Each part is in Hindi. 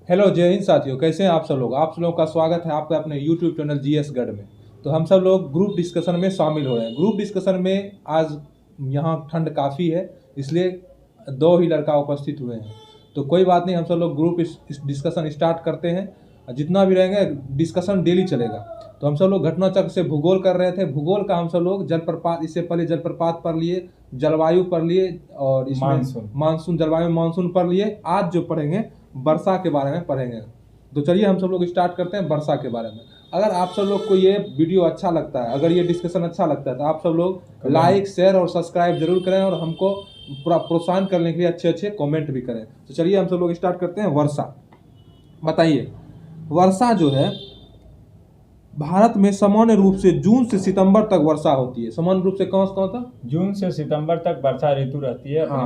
हेलो जय हिंद साथियों, कैसे हैं आप सब लोग। आप सब लोगों का स्वागत है आपका अपने यूट्यूब चैनल जीएस गढ़ में। तो हम सब लोग ग्रुप डिस्कशन में शामिल हो रहे हैं। ग्रुप डिस्कशन में आज यहाँ ठंड काफ़ी है, इसलिए दो ही लड़का उपस्थित हुए हैं। तो कोई बात नहीं, हम सब लोग ग्रुप इस डिस्कशन स्टार्ट करते हैं। जितना भी रहेंगे डिस्कशन डेली चलेगा। तो हम सब लोग घटना चक्र से भूगोल कर रहे थे। भूगोल का हम सब लोग जलप्रपात, इससे पहले जलप्रपात पढ़ लिए, जलवायु पढ़ लिए और इसमें मानसून, जलवायु मानसून पढ़ लिए। आज जो पढ़ेंगे वर्षा के बारे में पढ़ेंगे। तो चलिए हम सब लोग स्टार्ट करते हैं वर्षा के बारे में। अगर आप सब लोग को ये वीडियो अच्छा लगता है, अगर ये डिस्कशन अच्छा लगता है, तो आप सब लोग लाइक, शेयर और सब्सक्राइब जरूर करें और हमको पूरा प्रोत्साहन करने के लिए अच्छे अच्छे कमेंट भी करें। तो चलिए हम सब लोग स्टार्ट करते हैं। वर्षा, बताइए वर्षा जो है भारत में सामान्य रूप से जून से सितंबर तक वर्षा होती है। सामान्य रूप से कौन था? जून से सितंबर तक वर्षा ऋतु रहती है अपने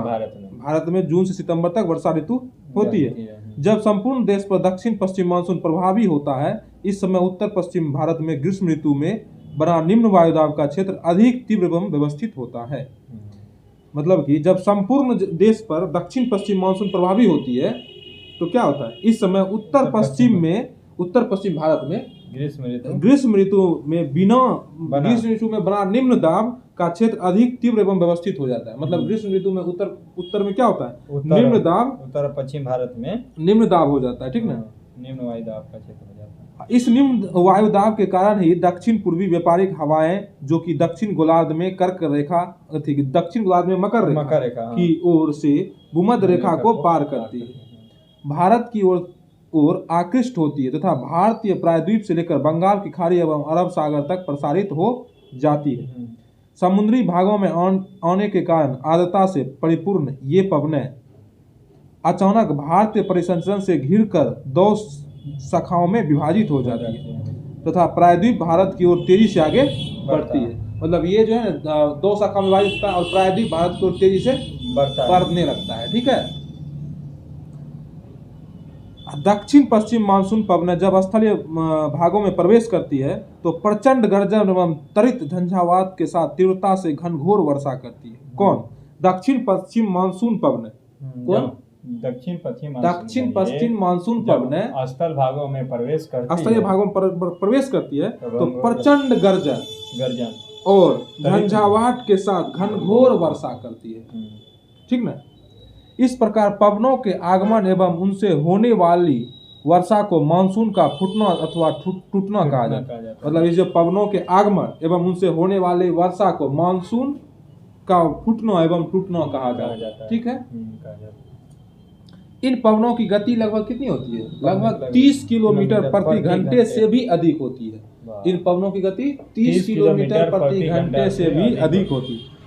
भारत में जून से सितंबर तक वर्षा ऋतु होती है। जब संपूर्ण देश पर दक्षिण पश्चिम मानसून प्रभावी होता है, इस समय उत्तर पश्चिम भारत में ग्रीष्म ऋतु में बना निम्न वायुदाब का क्षेत्र अधिक तीव्र एवं व्यवस्थित होता है। मतलब कि जब संपूर्ण देश पर दक्षिण पश्चिम मानसून प्रभावी होती है तो क्या होता है, इस समय उत्तर पश्चिम भारत में ग्रीष्म ऋतु में बना निम्न दाब का क्षेत्र अधिक तीव्र एवं व्यवस्थित हो जाता है। मतलब ग्रीष्म ऋतु में उत्तर में क्या होता है, निम्न दाब, उत्तर पश्चिम भारत में निम्न दाब हो जाता है, ठीक ना, निम्न वायुदाब का क्षेत्र हो जाता है। इस निम्न वायुदाब के कारण ही दक्षिण पूर्वी व्यापारिक हवाएं, जो कि दक्षिण गोलार्ध में दक्षिण गोलार्ध में मकर रेखा की ओर से भूमध्य रेखा को पार करती है, भारत की ओर आकृष्ट होती है तथा भारतीय प्रायद्वीप से लेकर बंगाल की खाड़ी एवं अरब सागर तक प्रसारित हो जाती है। समुद्री भागों में आने के कारण आर्द्रता से परिपूर्ण ये पवनें अचानक भारतीय परिसंचरण से घिरकर दो शाखाओं में विभाजित हो जाती है तथा प्रायद्वीप भारत की ओर तेजी से आगे बढ़ती है। मतलब ये जो है दो शाखा में विभाजित होता है और प्रायद्वीप भारत की ओर तेजी से बढ़ने लगता है, ठीक है। दक्षिण पश्चिम मानसून पवनें जब स्थलीय भागों में प्रवेश करती है तो प्रचंड गर्जन एवं त्वरित झंझावात के साथ तीव्रता से घनघोर वर्षा करती है। कौन? दक्षिण पश्चिम मानसून पवनें। कौन? दक्षिण पश्चिम मानसून पवनें स्थल भागों में प्रवेश करती है तो प्रचंड गर्जन और झंझावात के साथ घनघोर वर्षा करती है, ठीक ना। इस प्रकार पवनों के आगमन एवं उनसे होने वाली वर्षा को मानसून का फूटना अथवा टूटना कहा जाता है। मतलब इस जो पवनों के आगमन एवं उनसे होने वाली वर्षा को मानसून का फूटना एवं टूटना कहा जाता है, ठीक है। इन पवनों की गति लगभग कितनी होती है? लगभग 30 किलोमीटर प्रति घंटे से भी अधिक होती है। इन पवनों की गति 30 किलोमीटर प्रति घंटे से भी अधिक होती है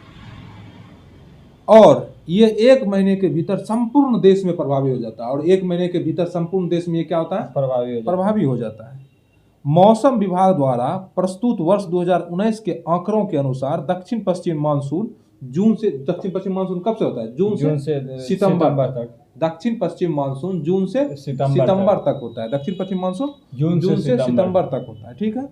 और ये एक महीने के भीतर संपूर्ण देश में प्रभावी हो जाता है। और एक महीने के भीतर संपूर्ण देश में ये क्या होता है? प्रभावी हो जाता है। मौसम विभाग द्वारा प्रस्तुत वर्ष 2019 के आंकड़ों के अनुसार दक्षिण पश्चिम मानसून दक्षिण पश्चिम मानसून कब से होता है? जून से सितंबर तक। दक्षिण पश्चिम मानसून जून से सितंबर तक होता है। दक्षिण पश्चिम मानसून जून से सितंबर तक होता है, ठीक है।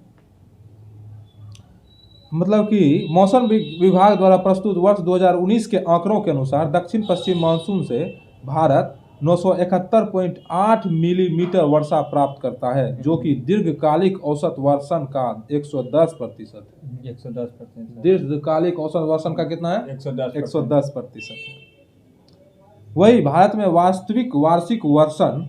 मतलब कि मौसम विभाग द्वारा प्रस्तुत वर्ष 2019 के आंकड़ों के अनुसार दक्षिण पश्चिम मानसून से भारत 971.8 मिलीमीटर वर्षा प्राप्त करता है, जो कि दीर्घकालिक औसत वर्षण का 110% है। 110%। दीर्घकालिक औसत वर्षण का कितना है? 110% है। वही भारत में वास्तविक वार्षिक वर्षण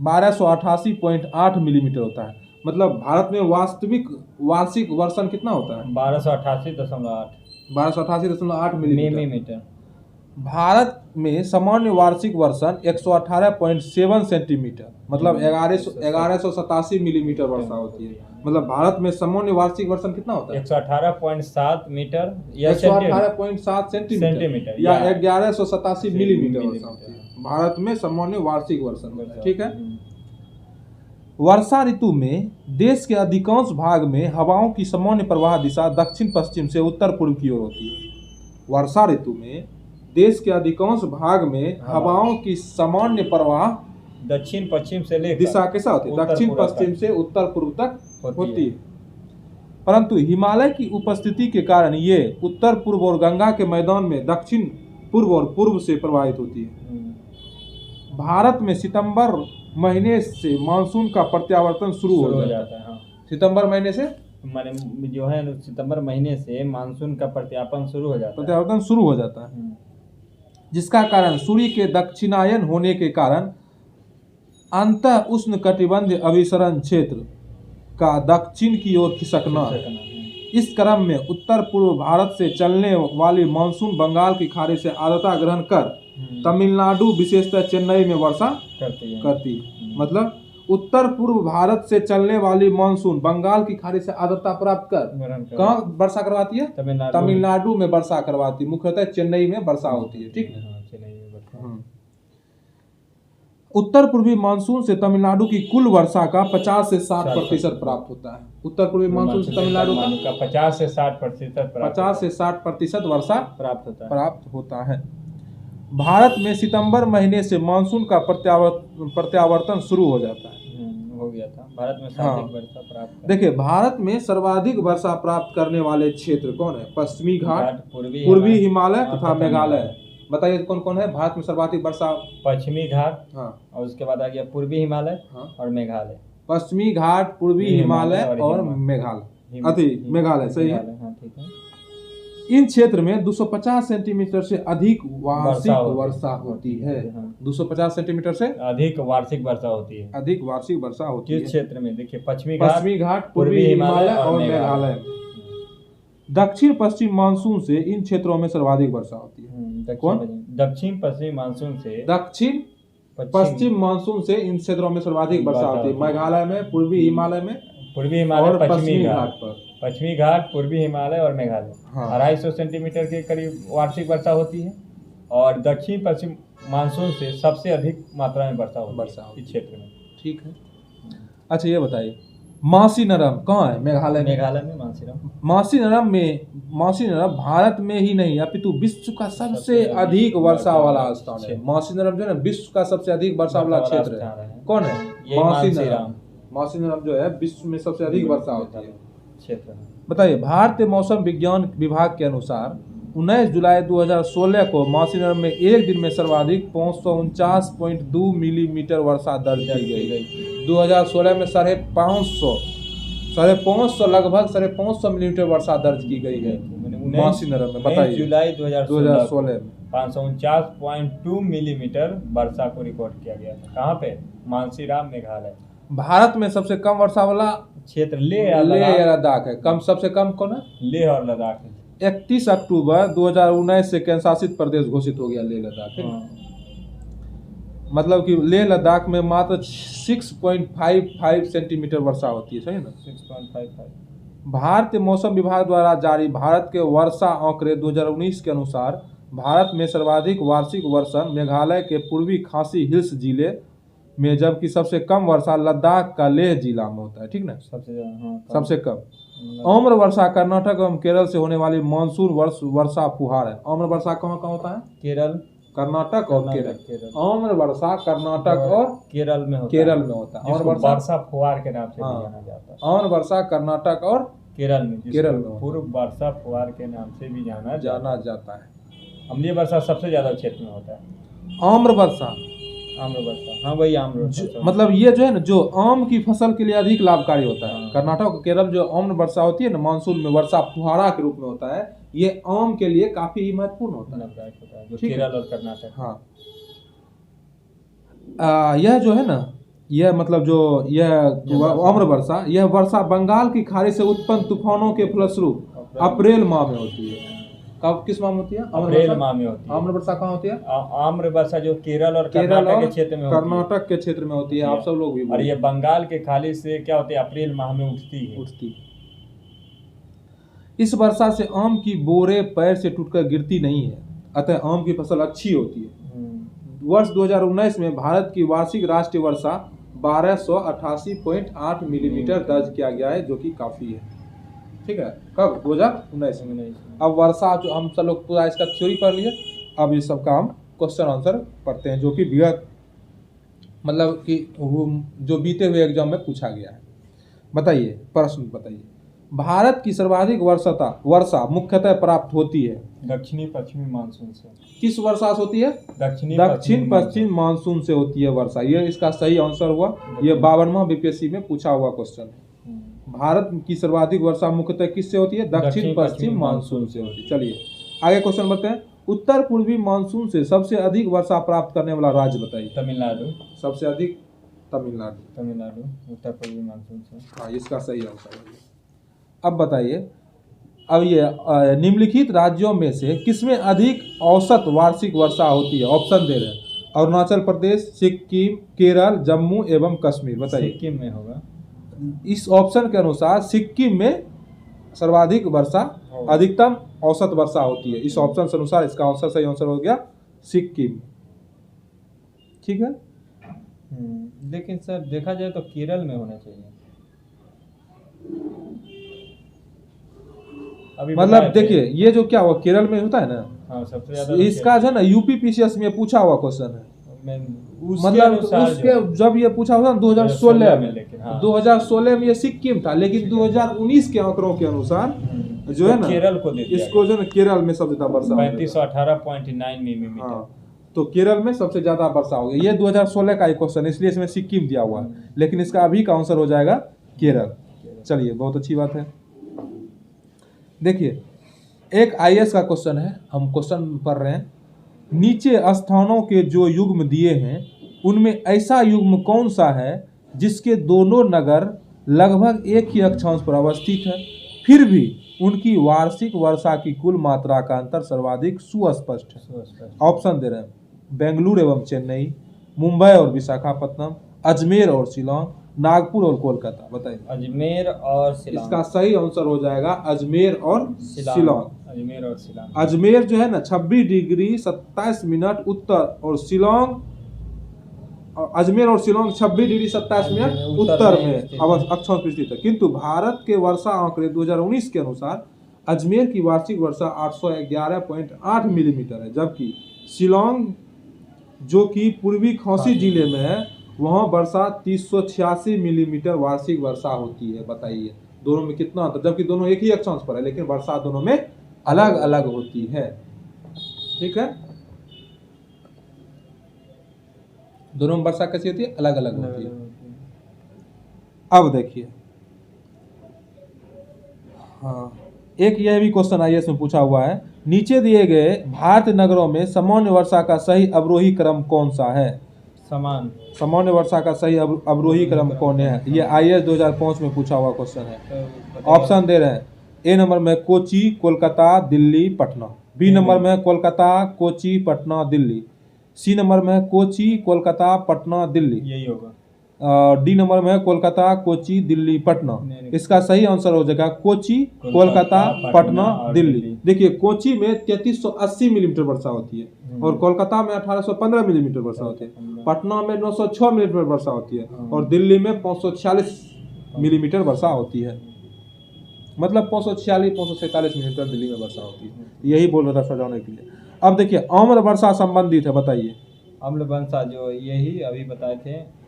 1288.8 मिलीमीटर होता है। मतलब भारत में वास्तविक वार्षिक वर्षण कितना होता है? 1288.8 मिलीमीटर। भारत में सामान्य वार्षिक वर्षण 118.7 सेंटीमीटर, मतलब 1187 मिलीमीटर वर्षा होती है। मतलब भारत में सामान्य वार्षिक वर्षण कितना होता है? 118.7 मीटर या 118.7 सेंटीमीटर या 1187 मिलीमीटर वर्षा होती है भारत में सामान्य वार्षिक वर्षण, ठीक है। वर्षा ऋतु में देश के अधिकांश भाग में हवाओं की सामान्य प्रवाह दिशा दक्षिण पश्चिम से उत्तर पूर्व की ओर होती है। वर्षा ऋतु में देश के अधिकांश भाग में हवाओं की सामान्य प्रवाह दक्षिण पश्चिम से लेकर दिशा कैसा होती है? दक्षिण पश्चिम से उत्तर पूर्व तक होती है। परंतु हिमालय की उपस्थिति के कारण ये उत्तर पूर्व और गंगा के मैदान में दक्षिण पूर्व और पूर्व से प्रवाहित होती है। भारत में सितंबर महीने से मानसून का प्रत्यावर्तन शुरू हो जाता है। हाँ। सितंबर महीने से माने जो है सितंबर महीने से मानसून का प्रत्यावर्तन शुरू हो जाता है। प्रत्यावर्तन शुरू हो जाता है, जिसका कारण सूर्य के दक्षिणायन होने के कारण अंतः उष्ण कटिबंधीय अभिसरण क्षेत्र का दक्षिण की ओर खिसकना। इस क्रम में उत्तर पूर्व भारत से चलने वाली मानसून बंगाल की खाड़ी से आर्द्रता ग्रहण कर तमिलनाडु विशेषतः चेन्नई में वर्षा करती है। मतलब उत्तर पूर्व भारत से चलने वाली मानसून बंगाल की खाड़ी से आर्द्रता प्राप्त कर कहाँ वर्षा करवाती है? तमिलनाडु में वर्षा करवाती है। मुख्यतः चेन्नई में वर्षा होती है। ठीक है। उत्तर पूर्वी मानसून से तमिलनाडु की कुल वर्षा का 50 से 60% प्राप्त होता है। उत्तर पूर्वी मानसून से तमिलनाडु का 50 से 60% वर्षा प्राप्त होता है। भारत में सितंबर महीने से मानसून का प्रत्यावर्तन शुरू हो जाता है। हो गया था। भारत में सर्वाधिक वर्षा प्राप्त, देखिए भारत में सर्वाधिक वर्षा प्राप्त करने वाले क्षेत्र कौन है? पश्चिमी घाट, पूर्वी हिमालय तथा मेघालय। बताइए कौन कौन है भारत में सर्वाधिक वर्षा? पश्चिमी घाट, और उसके बाद आ गया पूर्वी हिमालय और मेघालय। पश्चिमी घाट, पूर्वी हिमालय और मेघालय सही है। ठीक है। इन क्षेत्र में 250 सेंटीमीटर से अधिक वार्षिक वर्षा होती है। 250 सेंटीमीटर से अधिक वार्षिक वर्षा होती है। अधिक वार्षिक वर्षा होती है किस क्षेत्र में? देखिए पश्चिमी घाट, पूर्वी हिमालय और मेघालय। दक्षिण पश्चिम मानसून से इन क्षेत्रों में सर्वाधिक वर्षा होती है। कौन? दक्षिण पश्चिम मानसून से दक्षिण पश्चिम मानसून से इन क्षेत्रों में सर्वाधिक वर्षा होती है। मेघालय में, पूर्वी हिमालय में, पूर्वी हिमालय, और पश्चिमी घाट पर। पश्चिमी घाट, पूर्वी हिमालय और मेघालय 250 सेंटीमीटर के करीब वार्षिक वर्षा होती है। और दक्षिण पश्चिम मानसून से सबसे अधिक मात्रा में वर्षा होती है इस क्षेत्र में। ठीक है। अच्छा ये बताइए मासीनरम कहाँ है? मेघालय में मासीनरम भारत में ही नहीं अपितु विश्व का सबसे अधिक वर्षा वाला स्थान है। मासीनरम जो है ना विश्व का सबसे अधिक वर्षा वाला क्षेत्र है। कौन है? मासीनरम जो है विश्व में सबसे अधिक वर्षा होता है क्षेत्र। बताइए भारतीय मौसम विज्ञान विभाग के अनुसार 19 जुलाई 2016 को मासीनरम में एक दिन में सर्वाधिक 549.2 मिलीमीटर वर्षा दर्ज की गई। 2016 में 550 लगभग 550 मिलीमीटर वर्षा दर्ज की गई है मासीनरम में। बताइए जुलाई 2016 में 549.2 मिलीमीटर वर्षा को रिकॉर्ड किया गया था। कहाँ पे? मासीनरम, मेघालय। भारत में सबसे कम वर्षा वाला क्षेत्र लेह लद्दाख है। सबसे कम कौन है? लेह और लद्दाख है। 31 अक्टूबर 2019 से केंद्रशासित प्रदेश घोषित हो गया लेह लद्दाख। मतलब कि लेह लद्दाख में मात्र 6.55 सेंटीमीटर वर्षा होती है। सही ना? 6.55। भारतीय मौसम विभाग द्वारा जारी भारत के वर्षा आंकड़े 2019 के अनुसार भारत में सर्वाधिक वार्षिक वर्षण मेघालय के पूर्वी खासी हिल्स जिले में, जबकि सबसे कम वर्षा लद्दाख का लेह जिला में होता है। ठीक ना? सबसे कम। आम्र वर्षा कर्नाटक एवं केरल से होने वाली मानसून वर्षा फुहार है। आम्र वर्षा कहाँ कहाँ होता है? केरल, कर्नाटक और केरल। आम्र वर्षा कर्नाटक और केरल में होता है। और वर्षा फुहार के नाम से जाना जाता है। आम्र वर्षा कर्नाटक और केरल में पूर्व वर्षा फुहार के नाम से भी जाना जाता है। अम्लीय वर्षा सबसे ज्यादा क्षेत्र में होता है। आम्र वर्षा, हाँ वही आम्र वर्षा। मतलब ये जो है ना जो आम की फसल के लिए अधिक लाभकारी होता है। कर्नाटक और केरल जो आम्र वर्षा होती है ना मानसून में वर्षा फुहारा के रूप में होता है, ये आम के लिए काफी महत्वपूर्ण होता है। जो केरल और कर्नाटक। हाँ यह जो है ना यह मतलब जो यह आम्र वर्षा, यह वर्षा बंगाल की खाड़ी से उत्पन्न तूफानों के फलस्वरूप अप्रैल माह में होती है। कब किस माह में होती है? अप्रैल माह में होती है। आम्र वर्षा कहाँ होती है? आम्र वर्षा जो केरल और कर्नाटक के क्षेत्र में होती है। आप सब लोग भी। और ये बंगाल के खाड़ी से क्या होती है? अप्रैल माह में उठती। इस वर्षा से आम की बोरे पैर से टूटकर गिरती नहीं है, अतः आम की फसल अच्छी होती है। वर्ष 2019 में भारत की वार्षिक राष्ट्रीय वर्षा 1288.8 मिलीमीटर दर्ज किया गया है, जो कि काफी है। ठीक है। कब? 2019 में। अब वर्षा जो हम सब लोग पूरा इसका थ्योरी पढ़ लिए, अब ये सब का हम क्वेश्चन आंसर पढ़ते हैं जो कि विगत मतलब कि जो बीते हुए एग्जाम में पूछा गया है। बताइए प्रश्न बताइए। भारत की सर्वाधिक वर्षा मुख्यतः प्राप्त होती है दक्षिणी पश्चिमी मानसून से। किस वर्षा से होती है? दक्षिण पश्चिम मानसून से होती है वर्षा। ये इसका सही आंसर हुआ। ये 52वां बीपीएससी में पूछा हुआ क्वेश्चन है। भारत की सर्वाधिक वर्षा मुख्यतः किससे होती है? दक्षिण पश्चिम मानसून से होती है। चलिए आगे क्वेश्चन बढ़ते हैं। उत्तर पूर्वी मानसून से सबसे अधिक वर्षा प्राप्त करने वाला राज्य बताइए। तमिलनाडु। सबसे अधिक तमिलनाडु उत्तर पूर्वी मानसून से। हाँ, इसका सही आंसर है। अब बताइए, अब ये निम्नलिखित राज्यों में से किसमें अधिक औसत वार्षिक वर्षा होती है? ऑप्शन दे रहे हैं। अरुणाचल प्रदेश, सिक्किम, केरल, जम्मू एवं कश्मीर। बताइए। सिक्किम में होगा। इस ऑप्शन के अनुसार सिक्किम में सर्वाधिक वर्षा, अधिकतम औसत वर्षा होती है। इस ऑप्शन के अनुसार इसका आंसर सही आंसर हो गया सिक्किम। ठीक है। लेकिन सर देखा जाए तो केरल में होना चाहिए। अभी मतलब देखिए, ये जो क्या हुआ केरल में होता है ना, हाँ, सबसे ज्यादा इसका जो है ना यूपी पीसीएस में पूछा हुआ क्वेश्चन है। मतलब उसके जब ये पूछा हुआ 2016 में, लेकिन हाँ। 2016 में ये सिक्किम था, लेकिन 2019 के आंकड़ों के अनुसार जो है ना केरल को दे दिया इसको जो है केरल में सबसे ज्यादा वर्षा 3518.9 मिलीमीटर। हाँ, तो केरल में सबसे ज्यादा वर्षा हो गई। ये 2016 का एक क्वेश्चन, इसलिए इसमें सिक्किम दिया हुआ है, लेकिन इसका अभी का आंसर हो जाएगा केरल। चलिए, बहुत अच्छी बात है। देखिए, एक आईएएस का क्वेश्चन है, हम क्वेश्चन पढ़ रहे हैं। नीचे स्थानों के जो युग्म दिए हैं उनमें ऐसा युग्म कौन सा है जिसके दोनों नगर लगभग एक ही अक्षांश पर अवस्थित है, फिर भी उनकी वार्षिक वर्षा की कुल मात्रा का अंतर सर्वाधिक सुस्पष्ट है? ऑप्शन दे रहे हैं। बेंगलुरु एवं चेन्नई, मुंबई और विशाखापट्टनम, अजमेर और शिलोंग, नागपुर और कोलकाता। बताइए। अजमेर और शिलोंग। इसका सही आंसर हो जाएगा अजमेर और शिलोंग। अजमेर और शिलोंग। अजमेर जो है ना 26 डिग्री 27 मिनट उत्तर, और शिलोंग, अजमेर और शिलोंग 26 डिग्री 27 मिनट उत्तर में अक्षांश पर स्थित है। किंतु भारत के वर्षा आंकड़े 2019 के अनुसार अजमेर की वार्षिक वर्षा 811.8 मिलीमीटर है, जबकि शिलोंग जो कि पूर्वी खौसी जिले में है वहाँ वर्षा 386 मिलीमीटर वार्षिक वर्षा होती है। बताइए दोनों में कितना अंतर, जबकि दोनों एक ही अक्षांश पर है, लेकिन वर्षा दोनों में अलग अलग होती है। ठीक है, दोनों में वर्षा कैसी होती है? अलग अलग होती है। अब देखिए, हाँ, एक यह भी क्वेश्चन आईएएस में पूछा हुआ है। नीचे दिए गए भारतीय नगरों में सामान्य वर्षा का सही अवरोही क्रम कौन सा है? सामान्य वर्षा का सही अवरोही क्रम कौन है? ये आईएएस 2005 में पूछा हुआ क्वेश्चन है। ऑप्शन दे रहे हैं। ए नंबर में कोची, कोलकाता, दिल्ली, पटना। बी नंबर में कोलकाता, कोची, पटना, दिल्ली। सी नंबर में कोची, कोलकाता, पटना, दिल्ली। यही होगा। डी नंबर में कोलकाता, कोची, दिल्ली, पटना। इसका सही आंसर हो जाएगा कोची, कोलकाता, पटना, दिल्ली। देखिए, कोची में 3380 मिलीमीटर वर्षा होती है, और कोलकाता में 1815 मिलीमीटर वर्षा होती है, पटना में 906 मिलीमीटर वर्षा होती है, और दिल्ली में 546 मिलीमीटर वर्षा होती है। मतलब 546-547 मिलीमीटर दिल्ली में वर्षा होती है। यही बोल रहा था सजाने के लिए। अब देखिए, आम्र वर्षा संबंधित है। बताइए। आम्र वर्षा जो यही अभी बताए थे,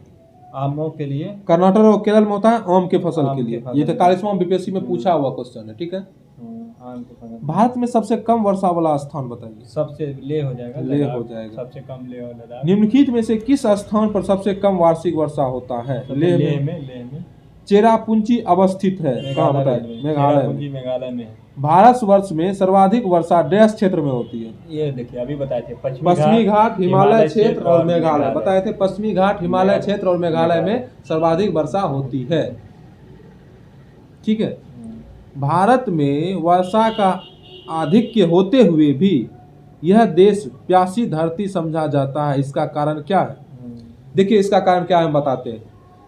आमों के लिए कर्नाटक और केरल में होता है आम के फसल के लिए। ये 43वां बीपीएससी में पूछा हुआ क्वेश्चन है। ठीक है। भारत में सबसे कम वर्षा वाला स्थान बताइए। सबसे लेह हो जाएगा। लेह हो जाएगा। सबसे कम लेह और लद्दाख। निम्नलिखित में से किस स्थान पर सबसे कम वार्षिक वर्षा होता है? लेह में चेरापूंजी अवस्थित है। कहाँ बताइए? मेघालय में। भारतवर्ष में सर्वाधिक वर्षा डैश क्षेत्र में होती है? ये देखिए अभी बताए थे, पश्चिमी घाट, हिमालय क्षेत्र और मेघालय। बताए थे पश्चिमी घाट, हिमालय क्षेत्र और मेघालय में सर्वाधिक वर्षा होती है। ठीक है। भारत में वर्षा का आधिक्य होते हुए भी यह देश प्यासी धरती समझा जाता है। इसका कारण क्या है? देखिए, इसका कारण क्या है हम बताते हैं।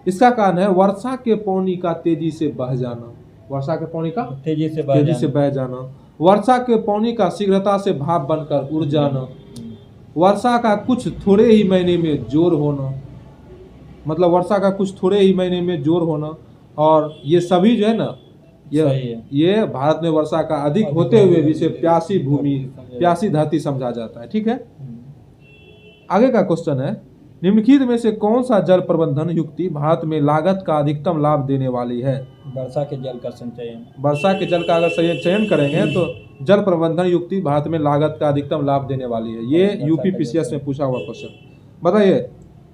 इसका कारण है वर्षा के पानी का तेजी से बह जाना। वर्षा के पानी का तेजी से बह जाना। वर्षा के पानी का शीघ्रता से भाप बनकर उड़ जाना। वर्षा का कुछ थोड़े ही महीने में जोर होना। मतलब वर्षा का कुछ थोड़े ही महीने में जोर होना। और ये सभी जो है ना, ये भारत में वर्षा का अधिक होते हुए भी इसे प्यासी भूमि, प्यासी धरती समझा जाता है। ठीक है। आगे का क्वेश्चन है, निम्नलिखित में से कौन सा जल प्रबंधन युक्ति भारत में लागत का अधिकतम लाभ देने वाली है? वर्षा के जल का संचयन। वर्षा के जल का अगर चयन करेंगे तो जल प्रबंधन युक्ति भारत में लागत का अधिकतम लाभ देने वाली है। ये यूपीपीसीएस में पूछा हुआ क्वेश्चन। बताइए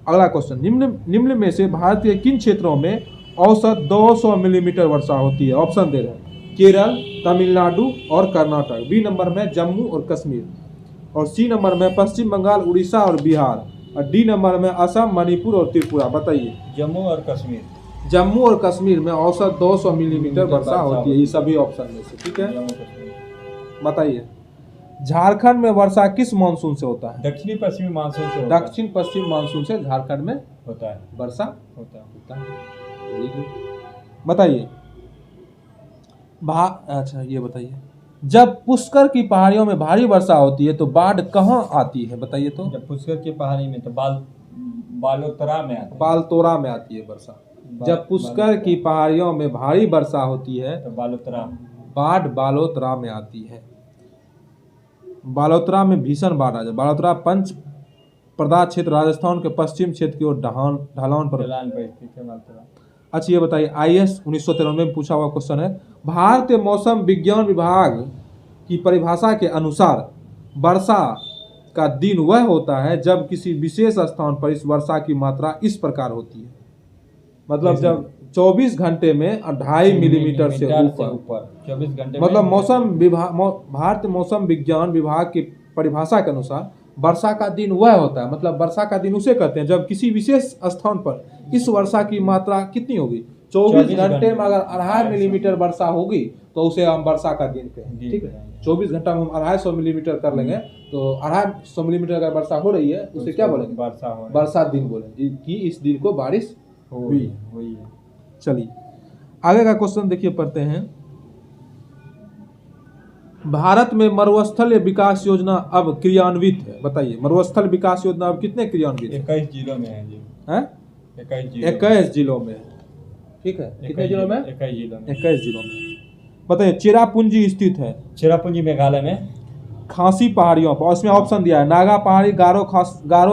अगला क्वेश्चन, निम्न में से भारत के किन क्षेत्रों में औसत 200 मिलीमीटर वर्षा होती है? ऑप्शन दे रहे हैं, केरल, तमिलनाडु और कर्नाटक। बी नंबर में जम्मू और कश्मीर, और सी नंबर में पश्चिम बंगाल, उड़ीसा और बिहार, और डी नंबर में असम, मणिपुर और त्रिपुरा। बताइए। जम्मू और कश्मीर। जम्मू और कश्मीर में औसत 200 मिलीमीटर वर्षा होती है, ये सभी ऑप्शन में से। ठीक है, बताइए झारखंड में वर्षा किस मानसून से होता है? दक्षिणी पश्चिमी मानसून से होता है। दक्षिण पश्चिम मानसून से झारखंड में होता है वर्षा होता है। बताइए अच्छा ये बताइए, जब पुष्कर की पहाड़ियों में भारी वर्षा होती है तो बाढ़ कहाँ आती है? बताइए तो। जब पुष्कर की पहाड़ी में तो बालोतरा में आती है। बालोतरा में आती है वर्षा। जब पुष्कर की पहाड़ियों में भारी वर्षा होती है तो बाढ़ बालोतरा में आती है। बालोतरा में भीषण बाढ़ आ जाए। बालोतरा पंच प्रदा क्षेत्र राजस्थान के पश्चिम क्षेत्र की ओर ढलान पर स्थित है बालोतरा। अच्छा ये बताइए, IAS 1993 में पूछा हुआ क्वेश्चन है, भारतीय मौसम विज्ञान विभाग की परिभाषा के अनुसार वर्षा का दिन वह होता है जब किसी विशेष स्थान पर इस वर्षा की मात्रा इस प्रकार होती है। मतलब जब 24 घंटे में 2.5 मिलीमीटर से ऊपर 24 घंटे। मतलब भारतीय मौसम विज्ञान विभाग की परिभाषा के अनुसार वर्षा का दिन वह होता है, मतलब वर्षा का दिन उसे कहते हैं जब किसी विशेष स्थान पर इस वर्षा की मात्रा कितनी होगी, 24 घंटे में अगर 2.5 मिलीमीटर वर्षा होगी तो उसे हम वर्षा का दिन कहेंगे। ठीक है, 24 घंटा में हम 250 मिलीमीटर कर लेंगे तो 250 मिलीमीटर अगर वर्षा हो रही है उसे क्या बोलेंगे? वर्षा दिन बोलेंगे कि इस दिन को बारिश हुई है। चलिए आगे का क्वेश्चन देखिए, पढ़ते हैं। भारत में मरुस्थलीय विकास योजना अब क्रियान्वित है। बताइए मरुस्थल विकास योजना अब कितने क्रियान्वित? 21 जिलों में है जी। 21 जिलों में। ठीक है, कितने जिलों में? 21 जिलों में। बताइए चेरापूंजी स्थित है। चेरापूंजी मेघालय में। खासी पहाड़ियों पर, उसमें ऑप्शन दिया है नागा पहाड़ी, गारो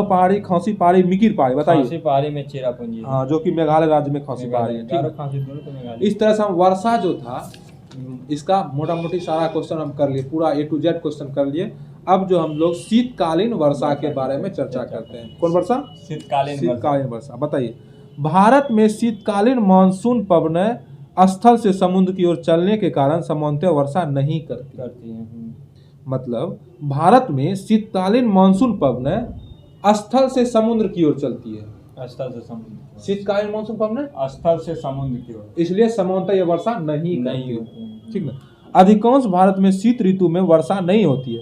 पहाड़ी, खासी पहाड़ी, मिकिर पहाड़ी। बताइए। खासी पहाड़ी में चेरापूंजी। हाँ, जो कि मेघालय राज्य में खासी पहाड़ी है। ठीक, इस तरह से हम वर्षा जो था इसका मोटा मोटी सारा क्वेश्चन हम कर लिए, पूरा A to Z क्वेश्चन कर लिए। अब जो हम लोग शीतकालीन वर्षा के बारे में चर्चा करते हैं। कौन वर्षा? शीतकालीन वर्षा। बताइए भारत में शीतकालीन मानसून पवनें स्थल से समुद्र की ओर चलने के कारण सामान्यतः वर्षा नहीं करती हैं। मतलब भारत में शीतकालीन मानसून पवनें स्थल से समुद्र की ओर चलती है। स्थल से समुद्र। शीतकालीन मानसून पवनें स्थल से समुद्र की ओर, इसलिए सामान्यतः यह वर्षा नहीं होती है। ठीक ना। अधिकांश भारत में शीत ऋतु में वर्षा नहीं होती है।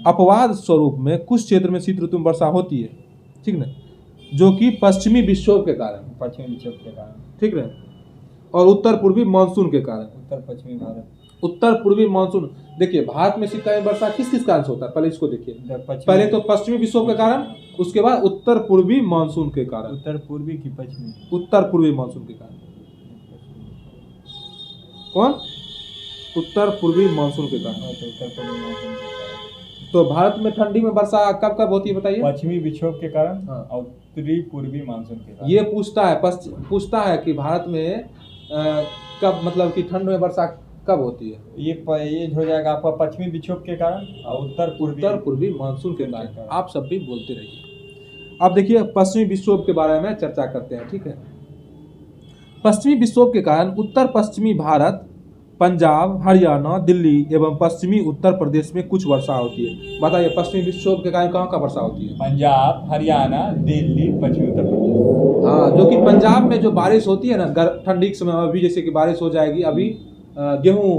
अपवाद स्वरूप में कुछ क्षेत्र में शीत ऋतु में वर्षा होती है। ठीक ना, जो कि पश्चिमी विक्षोभ के कारण। ठीक है, और उत्तर पूर्वी मानसून के कारण। उत्तर पूर्वी मानसून। देखिए भारत में शीतकालीन वर्षा किस किस कारण से होता है, पहले इसको देखिए। पहले तो पश्चिमी विक्षोभ के कारण, उसके बाद उत्तर पूर्वी मानसून के कारण। उत्तर पूर्वी मानसून के कारण। कौन? उत्तर पूर्वी मानसून के कारण। तो भारत में ठंडी में वर्षा कब कब होती है बताइए? पश्चिमी विक्षोभ के कारण और उत्तरी पूर्वी मानसून के कारण। ये पूछता है कि भारत में कब, मतलब कि ठंड में वर्षा कब होती है? ये हो जाएगा आपका पश्चिमी विक्षोभ के कारण और उत्तर पूर्वी मानसून के कारण। आप सब भी बोलते रहिए। अब देखिए पश्चिमी विक्षोभ के बारे में चर्चा करते हैं। ठीक है, पश्चिमी विक्षोभ के कारण उत्तर पश्चिमी भारत, पंजाब, हरियाणा, दिल्ली एवं पश्चिमी उत्तर प्रदेश में कुछ वर्षा होती है। बताइए पश्चिमी विक्षोभ के कारण कहाँ का वर्षा होती है? पंजाब, हरियाणा, दिल्ली, पश्चिमी उत्तर प्रदेश। हाँ, जो कि पंजाब में जो बारिश होती है ना ठंडी के समय, अभी जैसे कि बारिश हो जाएगी, अभी गेहूं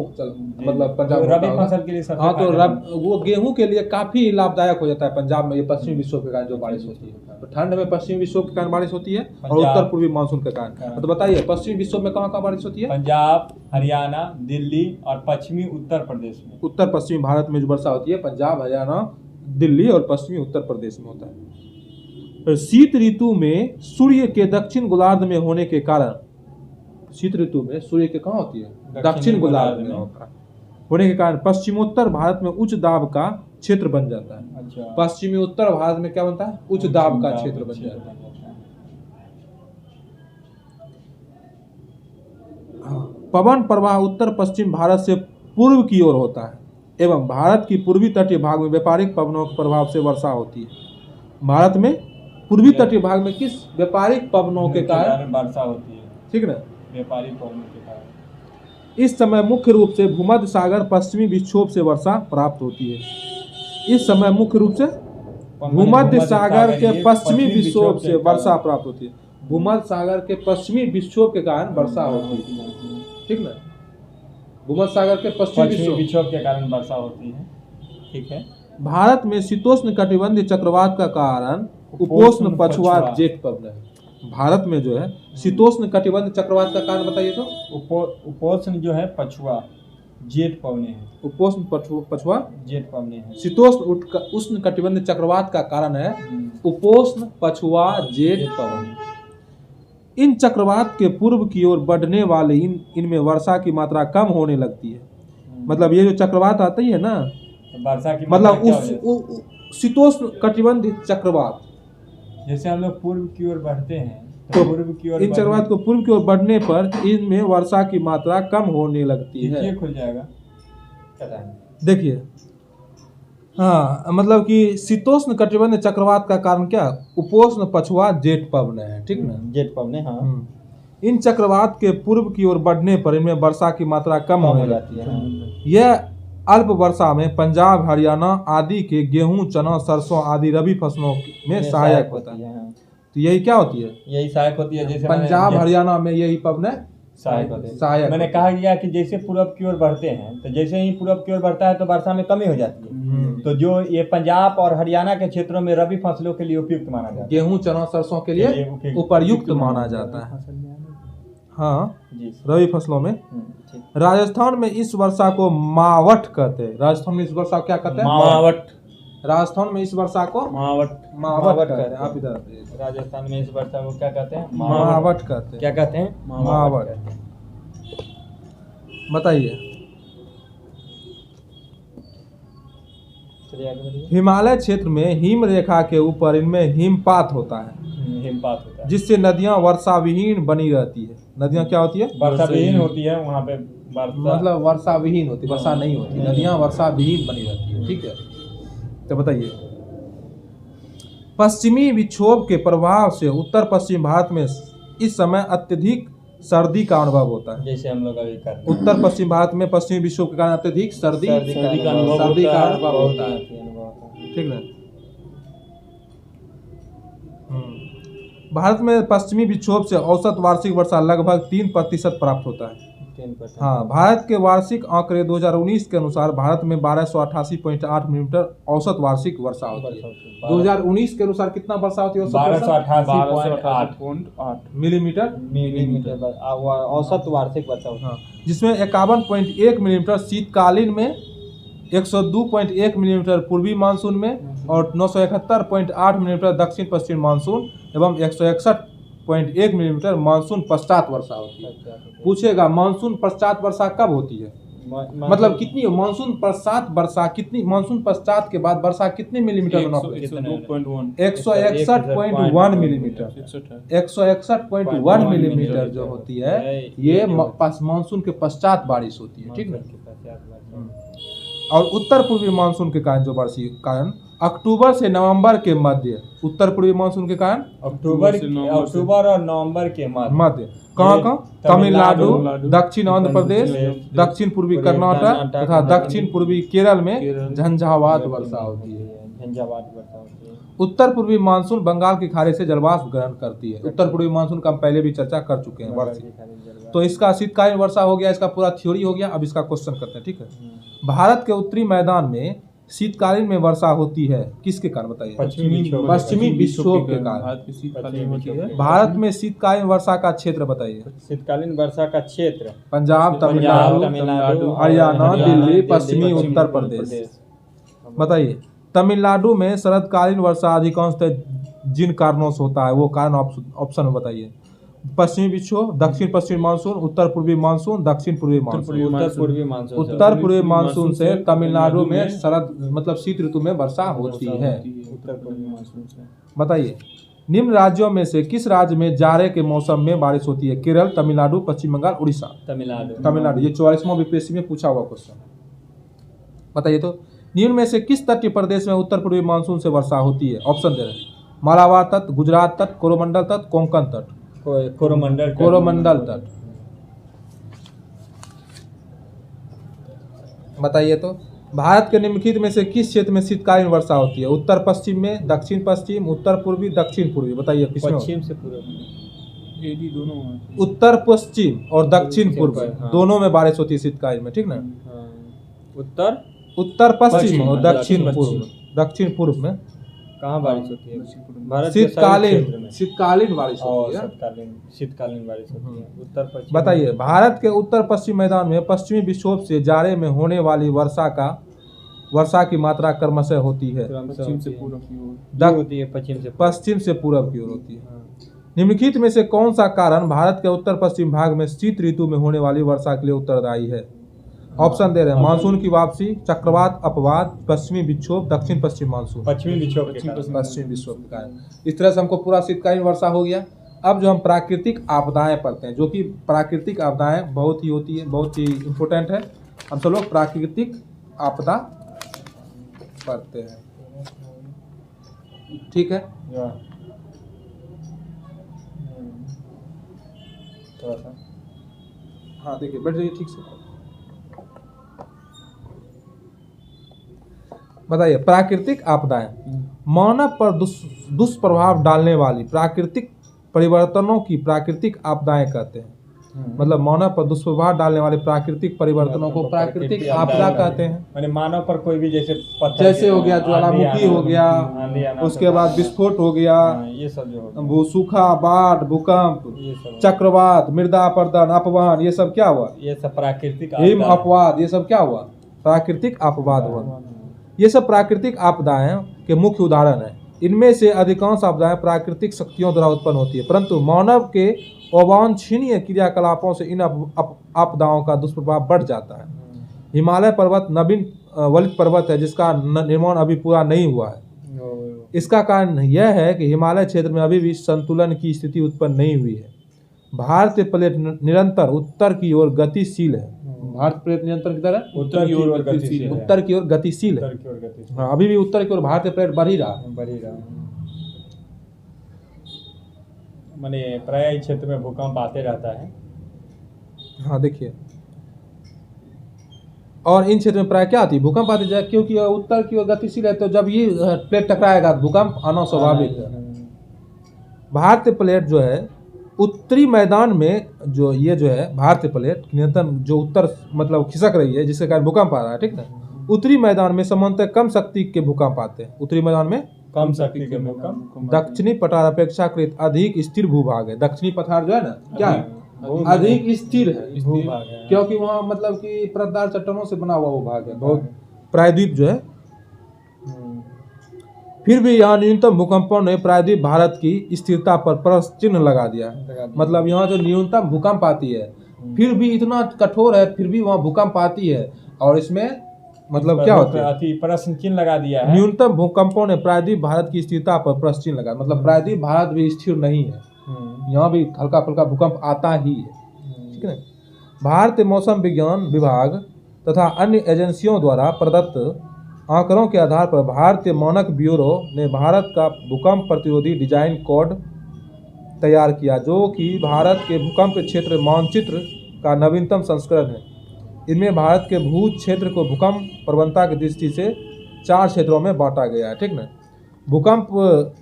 मतलब पंजाब रबी फसल के लिए। हाँ, तो वो गेहूं के लिए काफी लाभदायक हो जाता है पंजाब में, ये पश्चिमी विक्षोभ के कारण जो बारिश होती है। तो ठंड में पश्चिमी विक्षोभ के कारण बारिश होती है और उत्तर पूर्वी मानसून के कारण। तो बताइए पश्चिमी विक्षोभ में कहाँ बारिश होती है? पंजाब, हरियाणा, दिल्ली और पश्चिमी उत्तर प्रदेश में। उत्तर पश्चिमी भारत में जो वर्षा होती है पंजाब, हरियाणा, दिल्ली और पश्चिमी उत्तर प्रदेश में होता है। शीत ऋतु में सूर्य के दक्षिण गोलार्ध में होने के कारण, शीत ऋतु में सूर्य के कहाँ होती है? दक्षिण गोलार्ध में होता है। होने के कारण पश्चिमोत्तर भारत में उच्च दाब का क्षेत्र बन जाता है। अच्छा। पश्चिमी उत्तर भारत में क्या बनता है? उच्च दाब का क्षेत्र बन जाता है। पवन प्रवाह उत्तर पश्चिम भारत से पूर्व की ओर होता है एवं भारत की पूर्वी तटीय भाग में व्यापारिक पवनों के प्रभाव से वर्षा होती है। भारत में पूर्वी तटीय भाग में किस व्यापारिक पवनों के कारण वर्षा होती है, ठीक ना, व्यापारिक पवनों के कारण। इस समय मुख्य रूप से भूमध्य सागर पश्चिमी विक्षोभ से वर्षा प्राप्त होती है। इस समय मुख्य रूप से भूमध्य सागर के पश्चिमी विक्षोभ से वर्षा प्राप्त होती है। भूमध्य सागर के पश्चिमी विक्षोभ के कारण वर्षा होती है, ठीक ना, भूमध्य सागर के पश्चिमी विक्षोभ के कारण वर्षा होती है, ठीक है। भारत में शीतोष्ण कटिबंधीय चक्रवात का कारण उपोष्ण पछुआ जेठ पवन है। भारत में जो है शीतोष्ण कटिबंधीय चक्रवात का कारण बताइए तो। उपोष्ण जो है पछुआ जेठ पवने हैं। उपोष्ण पछुआ जेठ पवने हैं। शीतोष्ण उष्ण कटिबंधीय चक्रवात का कारण है उपोष्ण पछुआ जेठ पवन। इन चक्रवात के पूर्व की ओर बढ़ने वाले इनमें वर्षा की मात्रा कम होने लगती है। मतलब ये जो चक्रवात आती है ना, वर्षा की मतलब उस शीतोष्ण कटिबंधीय चक्रवात, जैसे हम लोग पूर्व की ओर बढ़ते हैं तो पूर्व की ओर इन चक्रवात को पूर्व की ओर बढ़ने पर इनमें वर्षा की मात्रा कम होने लगती है। खुल जाएगा, देखिए, हाँ, मतलब कि शीतोष्ण कटिबंधीय चक्रवात का कारण क्या, उपोष्ण पछुआ जेठ पवन है, ठीक ना, जेठ पवन, हाँ। इन चक्रवात के पूर्व की ओर बढ़ने पर इनमें वर्षा की मात्रा कम होने लगती है। यह अल्प वर्षा में पंजाब, हरियाणा आदि के गेहूं, चना, सरसों आदि रबी फसलों में सहायक होता है। तो यही क्या होती है, यही सहायक होती है। जैसे पंजाब हरियाणा में यही पवन सहायक होते हैं। मैंने कहा गया कि जैसे पूर्व की ओर बढ़ते हैं तो जैसे ही पूर्व की ओर बढ़ता है तो वर्षा में कमी हो जाती है। तो जो ये पंजाब और हरियाणा के क्षेत्रों में रबी फसलों के लिए उपयुक्त माना जाता है, गेहूं, चना, सरसों के लिए उपयुक्त माना जाता है। हाँ, रबी फसलों में। राजस्थान में इस वर्षा को मावठ कहते हैं। राजस्थान में इस वर्षा क्या कहते हैं, मावठ। राजस्थान में इस वर्षा को मावठ कहते हैं। आप इधर, राजस्थान में इस वर्षा को क्या कहते हैं, मावठ कहते हैं। क्या कहते हैं, मावठ। बताइए, हिमालय क्षेत्र में हिम रेखा के ऊपर इनमें हिमपात होता है, जिससे नदियां वर्षा विहीन बनी रहती है। नदियां क्या होती है, वर्षा विहीन होती है। वहाँ पे मतलब वर्षा विहीन होती, वर्षा नहीं होती, नदियां वर्षा विहीन बनी रहती है, ठीक है। तो बताइए, पश्चिमी विक्षोभ के प्रभाव से उत्तर पश्चिम भारत में इस समय अत्यधिक सर्दी का अनुभव होता है। जैसे हम लोग अभी कर रहे हैं, उत्तर पश्चिम भारत में पश्चिमी विक्षोभ के कारण अत्यधिक सर्दी का अनुभव होता है, ठीक है। भारत में पश्चिमी विक्षोभ से औसत वार्षिक वर्षा लगभग 3% प्राप्त होता है। हाँ, भारत के वार्षिक आंकड़े 2019 के अनुसार भारत में 1288.8 मिलीमीटर औसत वार्षिक वर्षा होती है। 2019 के अनुसार कितना वर्षा होती है, 1288.8 मिलीमीटर औसत वार्षिक वर्षा होती है। जिसमें 51.1 मिलीमीटर शीतकालीन में, 102.1 मिलीमीटर पूर्वी मानसून में और 971.8 मिलीमीटर दक्षिण पश्चिम मानसून एवं 161.1 मिलीमीटर मानसून पश्चात वर्षा होती है। पूछेगा मानसून पश्चात वर्षा कब होती है, मतलब कितनी मानसून पश्चात वर्षा कितनी, मानसून पश्चात के बाद वर्षा कितनी मिलीमीटर होना, 161.1 मिलीमीटर। 161.1 मिलीमीटर जो होती है ये मानसून के पश्चात बारिश होती है, ठीक है। और उत्तर पूर्वी मानसून के कारण जो बारिश कारण अक्टूबर से नवंबर के मध्य, उत्तर पूर्वी मानसून के कारण अक्टूबर और नवंबर के मध्य कहाँ, तमिलनाडु, दक्षिण आंध्र प्रदेश, दक्षिण पूर्वी कर्नाटक तथा दक्षिण पूर्वी केरल में झंझावात वर्षा होती है। उत्तर पूर्वी मानसून बंगाल की खाड़ी से जलवाष्प ग्रहण करती है। उत्तर पूर्वी मानसून का हम पहले भी चर्चा कर चुके हैं वर्षा। तो इसका शीतकालीन वर्षा हो गया, इसका पूरा थ्योरी हो गया। अब इसका क्वेश्चन करते हैं, ठीक है। भारत के उत्तरी मैदान में शीतकालीन में वर्षा होती है किसके कारण, बताइए, पश्चिमी विक्षोभ के कारण। भारत में शीतकालीन वर्षा का क्षेत्र बताइए। शीतकालीन वर्षा का क्षेत्र पंजाब, तमिलनाडु, हरियाणा, दिल्ली, पश्चिमी उत्तर प्रदेश। बताइए, तमिलनाडु में शरदकालीन वर्षा अधिकांशतः जिन कारणों से होता है वो कारण ऑप्शन में बताइए। पश्चिमी विक्षोभ, दक्षिण पश्चिमी मानसून, उत्तर पूर्वी मानसून, दक्षिण पूर्वी मानसून। उत्तर पूर्वी मानसून से तमिलनाडु में शरद मतलब शीत ऋतु में वर्षा होती है। उत्तर पूर्वी मानसून से। बताइए, निम्न राज्यों में से किस राज्य में जाड़े के मौसम में बारिश होती है? केरल, तमिलनाडु, पश्चिम बंगाल, उड़ीसा। तमिलनाडु। ये 44वां बीपीएससी में पूछा हुआ क्वेश्चन। बताइए तो निम्न में से किस तटीय प्रदेश में उत्तर पूर्वी मानसून से वर्षा होती है? ऑप्शन दे रहे हैं, मालाबार तट, गुजरात तट, कोरोमंडल तट, कोंकण तट। कोरोमंडल तट। बताइए तो भारत के निम्नलिखित में से किस क्षेत्र में शीतकालीन वर्षा होती है? उत्तर पश्चिम में, दक्षिण पश्चिम, उत्तर पूर्वी, दक्षिण पूर्वी। बताइए किसमें? पश्चिम से पूर्व, एडी दोनों। उत्तर पश्चिम और दक्षिण पूर्व दोनों में बारिश होती है शीतकालीन में, ठीक ना? उत्तर पश्चिम और दक्षिण पूर्व। दक्षिण पूर्व में कहाँ बारिश होती है? शीतकालीन बारिश होती है। शीतकालीन बारिश होती है उत्तर पश्चिम। बताइए भारत के उत्तर पश्चिम मैदान में पश्चिमी विक्षोभ से जाड़े में होने वाली वर्षा की मात्रा क्रमशः होती है? पश्चिम से पूर्व की ओर होती है। पश्चिम से पूर्व की ओर होती है। निम्नलिखित में से कौन सा कारण भारत के उत्तर पश्चिम भाग में शीत ऋतु में होने वाली वर्षा के लिए उत्तरदायी है? ऑप्शन दे रहे हैं, मानसून की वापसी, चक्रवात, अपवाद, पश्चिमी विक्षोभ, दक्षिण पश्चिम मानसून। पश्चिमी विक्षोभ के कारण। इस तरह से हमको पूरा शीतकालीन वर्षा हो गया। अब जो हम प्राकृतिक आपदाएं पढ़ते हैं, जो कि प्राकृतिक आपदाएं बहुत ही होती है, बहुत ही इम्पोर्टेंट है। हम सब लोग प्राकृतिक आपदा पढ़ते हैं, ठीक है? हाँ देखिए, बैठ जाइए ठीक से। बताइए प्राकृतिक आपदाएं मानव पर दुष्प्रभाव डालने वाली प्राकृतिक परिवर्तनों की प्राकृतिक आपदाएं कहते हैं। मतलब मानव पर दुष्प्रभाव डालने वाले प्राकृतिक परिवर्तनों को प्राकृतिक आपदा कहते हैं। माने मानव पर कोई भी जैसे हो गया ज्वालामुखी हो गया, उसके बाद विस्फोट हो गया, ये सब जो वो सूखा, बाढ़, भूकंप, चक्रवात, मृदा अपरदन, अपवहन, ये सब क्या हुआ? ये सब प्राकृतिक हिम अपवाद, ये सब क्या हुआ? प्राकृतिक अपवाद हुआ। ये सब प्राकृतिक आपदाएं के मुख्य उदाहरण हैं। इनमें से अधिकांश आपदाएं प्राकृतिक शक्तियों द्वारा उत्पन्न होती है, परंतु मानव के अवांछनीय क्रियाकलापों से इन आपदाओं का दुष्प्रभाव बढ़ जाता है। हिमालय पर्वत नवीन वलित पर्वत है जिसका निर्माण अभी पूरा नहीं हुआ है। इसका कारण यह है कि हिमालय क्षेत्र में अभी भी संतुलन की स्थिति उत्पन्न नहीं हुई है। भारतीय प्लेट निरंतर उत्तर की ओर गतिशील है। भारत प्लेट निरंतर की तरह उत्तर की ओर गतिशील है। हाँ, अभी भी उत्तर की ओर भारतीय प्लेट बढ़ ही रहा। माने प्राय क्षेत्र में भूकंप आते रहता है। हाँ देखिए, और इन क्षेत्र में प्राय क्या आती है? भूकंप आती है, क्योंकि उत्तर की ओर गतिशील है, तो जब ये प्लेट टकराएगा भूकंप आना स्वाभाविक है। भारतीय प्लेट जो है उत्तरी मैदान में जो है भारतीय प्लेट निरंतर जो उत्तर मतलब खिसक रही है, जिसके कारण भूकंप आ रहा है, ठीक ना? उत्तरी मैदान में सामान्यतः कम शक्ति के भूकंप आते हैं। उत्तरी मैदान में कम शक्ति के भूकंप। दक्षिणी पठार अपेक्षाकृत अधिक स्थिर भूभाग है। दक्षिणी पठार जो है ना, क्या है? अधिक स्थिर है, क्योंकि वहाँ मतलब कि परतदार चट्टानों से बना हुआ वो भाग है, बहुत प्रायद्वीप जो है। फिर भी यहाँ न्यूनतम भूकंपों ने प्रायद्वीप भारत की स्थिरता पर प्रश्न चिन्ह लगा दिया। मतलब यहाँ जो न्यूनतम भूकंप आती है, फिर भी इतना कठोर है, फिर भी वहाँ भूकंप आती है, और इसमें मतलब क्या होता है? प्रश्न चिन्ह लगा दिया है। न्यूनतम भूकंपों ने प्रायद्वीप भारत की स्थिरता पर प्रश्न चिन्ह लगा। मतलब प्रायद्वीप भारत भी स्थिर नहीं है, यहाँ भी हल्का फुल्का भूकंप आता ही है, ठीक है। भारतीय मौसम विज्ञान विभाग तथा अन्य एजेंसियों द्वारा प्रदत्त आंकड़ों के आधार पर भारतीय मानक ब्यूरो ने भारत का भूकंप प्रतिरोधी डिजाइन कोड तैयार किया, जो कि भारत के भूकंप क्षेत्र मानचित्र का नवीनतम संस्करण है। इनमें भारत के भू क्षेत्र को भूकंप प्रवणता की दृष्टि से 4 क्षेत्रों में बांटा गया है, ठीक ना? भूकंप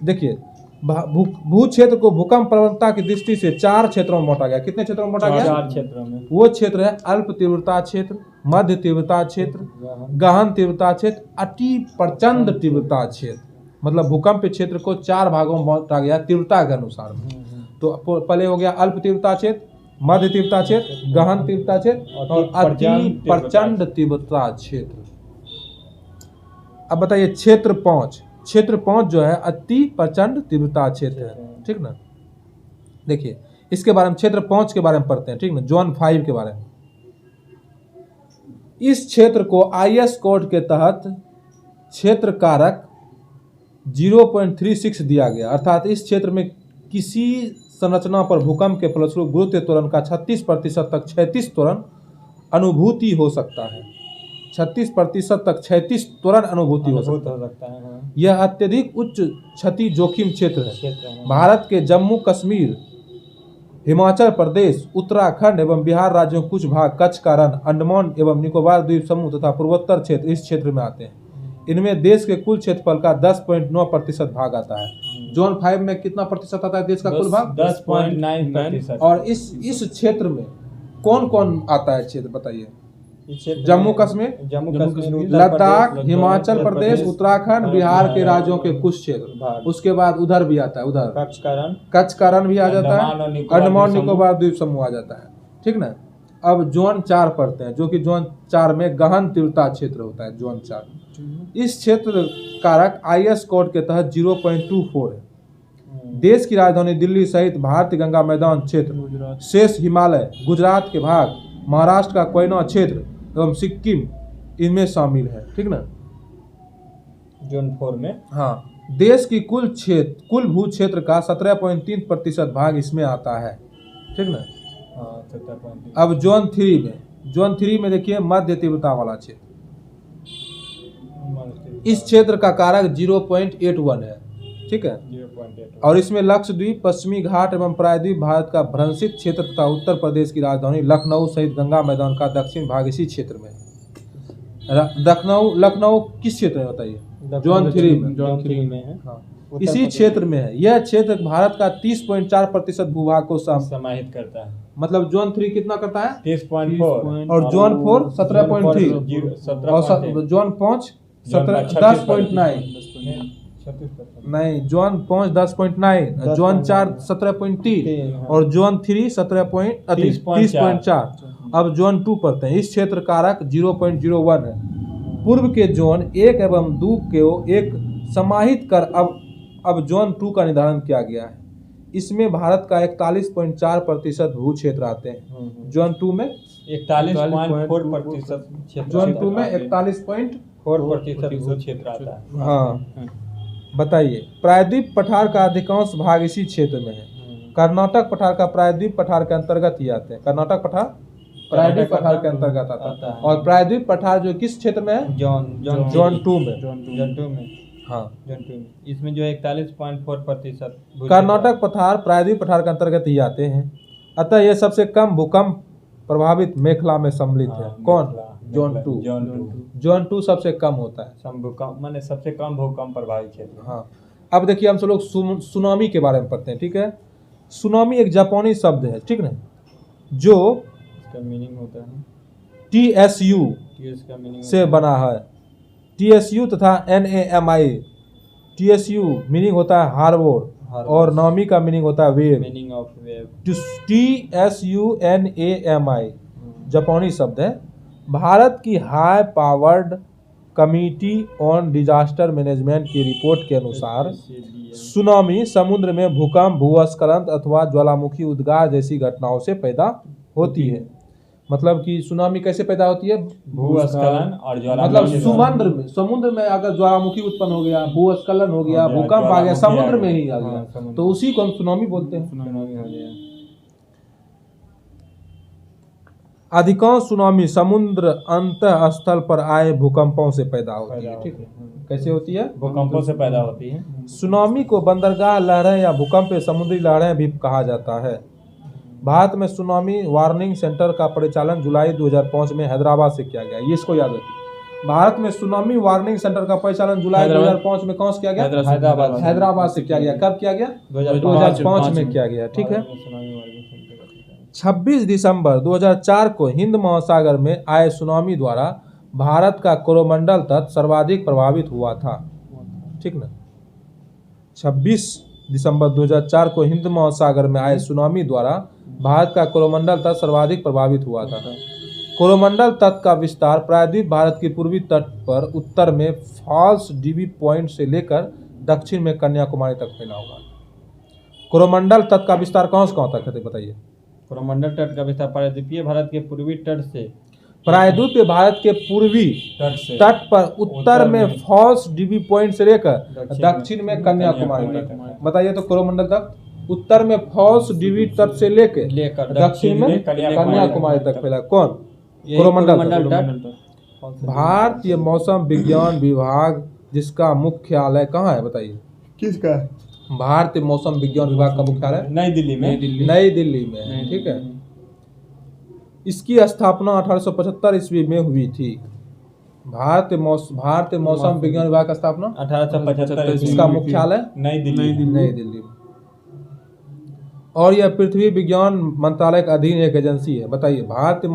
देखिए, भू क्षेत्र को भूकंप प्रवणता की दृष्टि से 4 क्षेत्रों में बांटा गया। कितने क्षेत्रों में बांटा गया? 4 क्षेत्रों में। वो क्षेत्र है अल्प तीव्रता क्षेत्र, मध्य तीव्रता क्षेत्र, गहन तीव्रता क्षेत्र, अति प्रचंड तीव्रता क्षेत्र। मतलब भूकंप क्षेत्र को 4 भागों में बांटा गया तीव्रता के अनुसार में। तो पहले हो गया अल्प तीव्रता क्षेत्र, मध्य तीव्रता क्षेत्र, गहन तीव्रता क्षेत्र और अति प्रचंड तीव्रता क्षेत्र। अब बताइए क्षेत्र 5 जो है अति प्रचंड तीव्रता क्षेत्र है, ठीक ना? देखिए इसके बारे में क्षेत्र 5 के बारे में पढ़ते हैं, ठीक ना? जोन 5 के बारे में। इस क्षेत्र को IS कोड के तहत क्षेत्र कारक 0.36 दिया गया, अर्थात इस क्षेत्र में किसी संरचना पर भूकंप के फलस्वरूप गुरुत्व त्वरण का 36% तक क्षैतिज त्वरण अनुभूति हो सकता है। 36% तक क्षैतिज त्वरण अनुभूति हो सकता है। हाँ। यह अत्यधिक उच्च क्षति जोखिम क्षेत्र है। है। भारत के जम्मू कश्मीर, हिमाचल प्रदेश, उत्तराखंड एवं बिहार राज्यों के कुछ भाग, कच्छ का रण, अंडमान एवं निकोबार द्वीप समूह तथा पूर्वोत्तर क्षेत्र इस क्षेत्र में आते हैं। इनमें देश के कुल क्षेत्रफल का 10.9% भाग आता है। जोन 5 में कितना प्रतिशत आता है देश का कुल भाग? 10.9%। और इस क्षेत्र में कौन कौन आता है क्षेत्र बताइए? जम्मू कश्मीर, लद्दाख, हिमाचल प्रदेश, उत्तराखंड, बिहार के राज्यों के कुछ क्षेत्र, उसके बाद उधर भी आता है, उधर कच्छ का रण भी आ जाता है, अंडमान निकोबार द्वीप समूह आ जाता है, ठीक ना। अब जोन 4 पढ़ते हैं, जो कि जोन 4 में गहन तीव्रता क्षेत्र होता है। जोन 4 इस क्षेत्र कारक IS कोड के तहत 0.24 है। देश की राजधानी दिल्ली सहित भारतीय गंगा मैदान क्षेत्र, शेष हिमालय, गुजरात के भाग, महाराष्ट्र का कोयना क्षेत्र एवं सिक्किम इनमें शामिल है, ठीक ना। जोन 4 में हाँ, देश की कुल भू क्षेत्र का 17.3% भाग इसमें आता है, ठीक ना। अब जोन 3 में देखिए मध्य तीव्रता वाला क्षेत्र, इस क्षेत्र का कारक 0.81 है, ठीक है। 0.81 और इसमें लक्षद्वीप, पश्चिमी घाट एवं प्रायद्वीप भारत का भ्रंशित क्षेत्र तथा उत्तर प्रदेश की राजधानी लखनऊ सहित गंगा मैदान का दक्षिण भाग इसी क्षेत्र में है। लखनऊ किस क्षेत्र में बताइए? जोन 3 में है। हाँ, इसी क्षेत्र में है। यह क्षेत्र भारत का 30.4% भूभाग को समाहित करता है। मतलब जोन 3 कितना करता है? 30.4 और जोन 4 17.3 और जोन 5 10.9 नहीं, जोन 5 10.9, जोन 4 17.3 और जोन 3 30.4। अब जोन 2 पढ़ते हैं। इस क्षेत्र कारक 0.01 है। पूर्व के जोन 1 एवं 2 को एक समाहित कर अब जोन 2 का निर्धारण किया गया है। इसमें भारत का 41.4% भू क्षेत्र आते हैं। जोन 2 में 41.4%। जोन 2 में 41.4% भू क्षेत्र आता है। हाँ, बताइए। प्रायद्वीप पठार का अधिकांश भाग इसी क्षेत्र में है। कर्नाटक पठार का प्रायद्वीप पठार के अंतर्गत ही आते हैं। कर्नाटक पठार प्रायद्वीप पठार के अंतर्गत आता है। और प्रायद्वीप पठार जो किस क्षेत्र में है? जोन 2 में। हाँ, इसमें जो 41.4% कर्नाटक पठार प्रायद्वीप पठार के अंतर्गत ही आते हैं। अतः यह सबसे कम भूकंप प्रभावित मेखला में सम्मिलित है। कौन? जोन 2। जोन 2 सबसे कम होता है। माने सबसे कम भूकंप प्रभावित क्षेत्र। हाँ, अब देखिए हम सब लोग सुनामी के बारे में पढ़ते हैं, ठीक है। सुनामी एक जापानी शब्द है, ठीक ना, जो इसका मीनिंग होता है TSU का मीनिंग से बना है। TSU तथा NAMI। TSU मीनिंग होता है हार्बर और नामी का मीनिंग होता है wave. Meaning of wave. TSUNAMI जापानी शब्द है। भारत की high powered committee on disaster management की रिपोर्ट के अनुसार सुनामी समुद्र में भूकंप, भूस्खलन अथवा ज्वालामुखी उद्गार जैसी घटनाओं से पैदा होती है। मतलब कि सुनामी कैसे पैदा होती है? भूस्खलन और मतलब समुद्र में अगर ज्वालामुखी उत्पन्न हो गया, भूस्खलन हो गया, भूकंप आ गया, समुद्र में ही आ गया, तो उसी को हम सुनामी बोलते हैं। अधिकांश सुनामी समुद्र अंतः स्थल पर आए भूकंपों से पैदा होती है, ठीक है। कैसे होती है? भूकंपों से पैदा होती है। सुनामी को बंदरगाह लहरें या भूकंप समुद्री लहरें भी कहा जाता है। भारत में सुनामी वार्निंग सेंटर का परिचालन जुलाई 2005 में हैदराबाद से किया गया। ये इसको याद रखिए। भारत में सुनामी वार्निंग सेंटर का परिचालन जुलाई 2005 में कौन से किया गया? हैदराबाद से किया गया। कब किया गया? 2005 में किया गया, ठीक है। 26 दिसंबर 2004 को हिंद महासागर में आए सुनामी द्वारा भारत का कोरोमंडल तट सर्वाधिक प्रभावित हुआ था, ठीक ना। 26 दिसंबर 2004 को हिंद महासागर में आए सुनामी द्वारा भारत का कोरोमंडल तट सर्वाधिक प्रभावित हुआ था। कोरोमंडल तट का विस्तार प्रायद्वीप भारत की पूर्वी तट पर उत्तर में फॉल्स डीबी पॉइंट से लेकर दक्षिण में कन्याकुमारी तक फैला हुआ। कोरोमंडल तट का विस्तार कहाँ से कहाँ तक है बताइए? कोरोमंडल तट का विस्तार प्रायद्वीपीय भारत के पूर्वी तट से प्रायद्वीपीय भारत के पूर्वी तट पर उत्तर में फॉल्स डीबी पॉइंट से लेकर दक्षिण में कन्याकुमारी तक। बताइए तो कोरोमंडल तक, उत्तर में फॉल्स डीबी तट से लेकर दक्षिण में कन्याकुमारी तक फैला। कौन? कोरोमंडल तट। भारतीय मौसम विज्ञान विभाग जिसका मुख्यालय कहाँ है बताइए? किसका? भारतीय मौसम विज्ञान विभाग का मुख्यालय नई दिल्ली में। नई दिल्ली में है, ठीक है। इसकी स्थापना 1875 ईस्वी में हुई थी। भारतीय मौसम विज्ञान विभाग का स्थापना 1875। इसका मुख्यालय नई दिल्ली में। और यह पृथ्वी विज्ञान मंत्रालय के अधीन एक एजेंसी है। बताइए भारतीय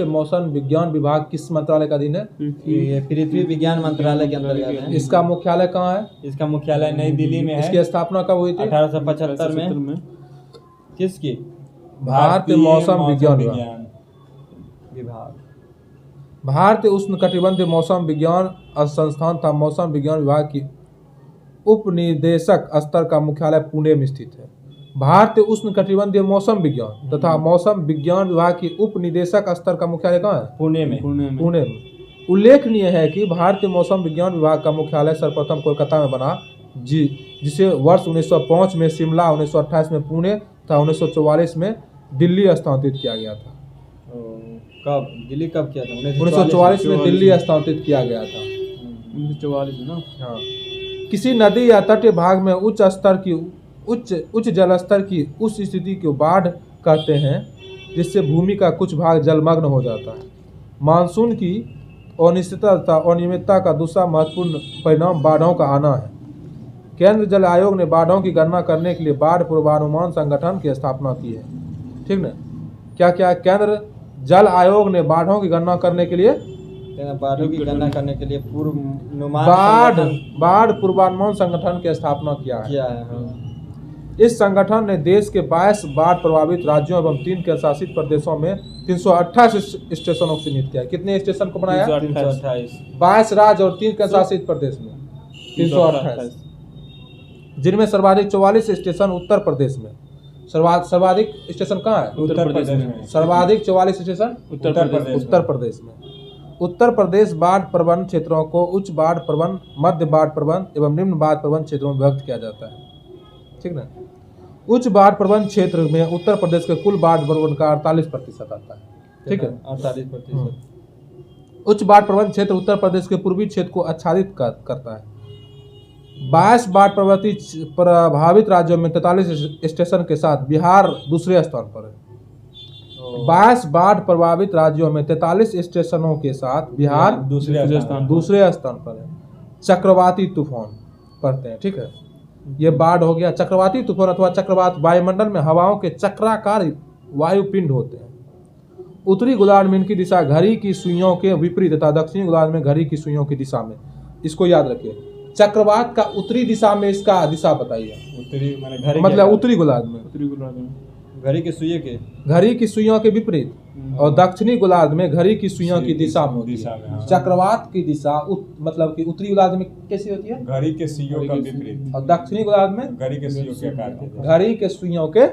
मौसम विज्ञान विभाग किस मंत्रालय का अधीन है? ये पृथ्वी विज्ञान मंत्रालय के अंतर्गत है। इसका मुख्यालय कहाँ है? इसका मुख्यालय नई दिल्ली में है। इसकी स्थापना कब हुई थी? 1875 में। किसकी? भारतीय मौसम विज्ञान विभाग। भारतीय उष्णकटिबंधीय मौसम विज्ञान संस्थान तथा मौसम विज्ञान विभाग की उप निदेशक स्तर का मुख्यालय पुणे में स्थित है। भारतीय उष्णकटिबंधीय मौसम विज्ञान तथा मौसम विज्ञान विभाग की उप निदेशक स्तर का मुख्यालय कहाँ है? पुणे में। उल्लेखनीय है कि भारतीय मौसम विज्ञान विभाग का मुख्यालय सर्वप्रथम कोलकाता में बना, जिसे वर्ष 1905 में शिमला, 1928 में पुणे तथा 1944 में दिल्ली स्थानांतरित किया गया था। कब दिल्ली कब किया था? 1944 में दिल्ली स्थानांतरित किया गया था। 1944 ना। हाँ। किसी नदी या तटीय भाग में उच्च जल स्तर की उस स्थिति को बाढ़ कहते हैं जिससे भूमि का कुछ भाग जलमग्न हो जाता है। मानसून की अनिश्चितता तथा अनियमितता का दूसरा महत्वपूर्ण परिणाम बाढ़ों का आना है। केंद्र जल आयोग ने बाढ़ों की गणना करने के लिए बाढ़ पूर्वानुमान संगठन की स्थापना की है। ठीक ना? क्या क्या? केंद्र जल आयोग ने बाढ़ों की गणना करने के लिए बाढ़ों की गणना करने के लिए बाढ़ पूर्वानुमान संगठन की स्थापना किया है। हाँ। इस संगठन ने देश के 22 बाढ़ प्रभावित राज्यों एवं 3 केंद्र शासित प्रदेशों में 328 स्टेशनों को चिन्हित किया। कितने स्टेशन को बनाया? 328। 22 राज्य और 3 केंद्र शासित प्रदेश में 328, जिनमें सर्वाधिक 44 स्टेशन उत्तर प्रदेश में। सर्वाधिक स्टेशन कहाँ है? उत्तर प्रदेश में। सर्वाधिक 44 स्टेशन उत्तर प्रदेश में। उत्तर प्रदेश बाढ़ प्रबंधन क्षेत्रों को उच्च बाढ़ प्रबंधन, मध्य बाढ़ प्रबंधन एवं निम्न बाढ़ प्रबंधन क्षेत्रों में विभक्त किया जाता है। ठीक ना? उच्च बाढ़ प्रबंधन क्षेत्र में उत्तर प्रदेश के कुल बाढ़ प्रबंधन का 48% आता है। ठीक है, 48%। उच्च बाढ़ प्रबंधन क्षेत्र उत्तर प्रदेश के पूर्वी क्षेत्र को आच्छादित करता है। 22 बाढ़ प्रभावित राज्यों में 43 स्टेशन के साथ बिहार दूसरे स्थान पर है। 22 बाढ़ प्रभावित राज्यों में 43 स्टेशनों के साथ बिहार दूसरे स्थान पर है। चक्रवाती तूफान पढ़ते हैं। ठीक है, ये बाढ़ हो गया। चक्रवाती तूफान अथवा चक्रवात वायुमंडल में हवाओं के चक्राकार वायुपिंड होते हैं। उत्तरी गोलार्ध में इनकी दिशा घड़ी की सुइयों के विपरीत तथा दक्षिणी गोलार्ध में घड़ी की सुइयों की दिशा में। इसको याद रखिए। चक्रवात का उत्तरी दिशा में इसका दिशा बताइए। उत्तरी मतलब उत्तरी गोलार्ध में घड़ी की सुइयों के विपरीत और दक्षिणी गोलार्ध में घड़ी की सुइयों की दिशा में होती है। चक्रवात की दिशा मतलब कि उत्तरी गोलार्ध में कैसी होती है? घड़ी के सुइयों का विपरीत। और दक्षिणी गोलार्ध में घड़ी के सुइयों के आकार में। घड़ी के सुइयों के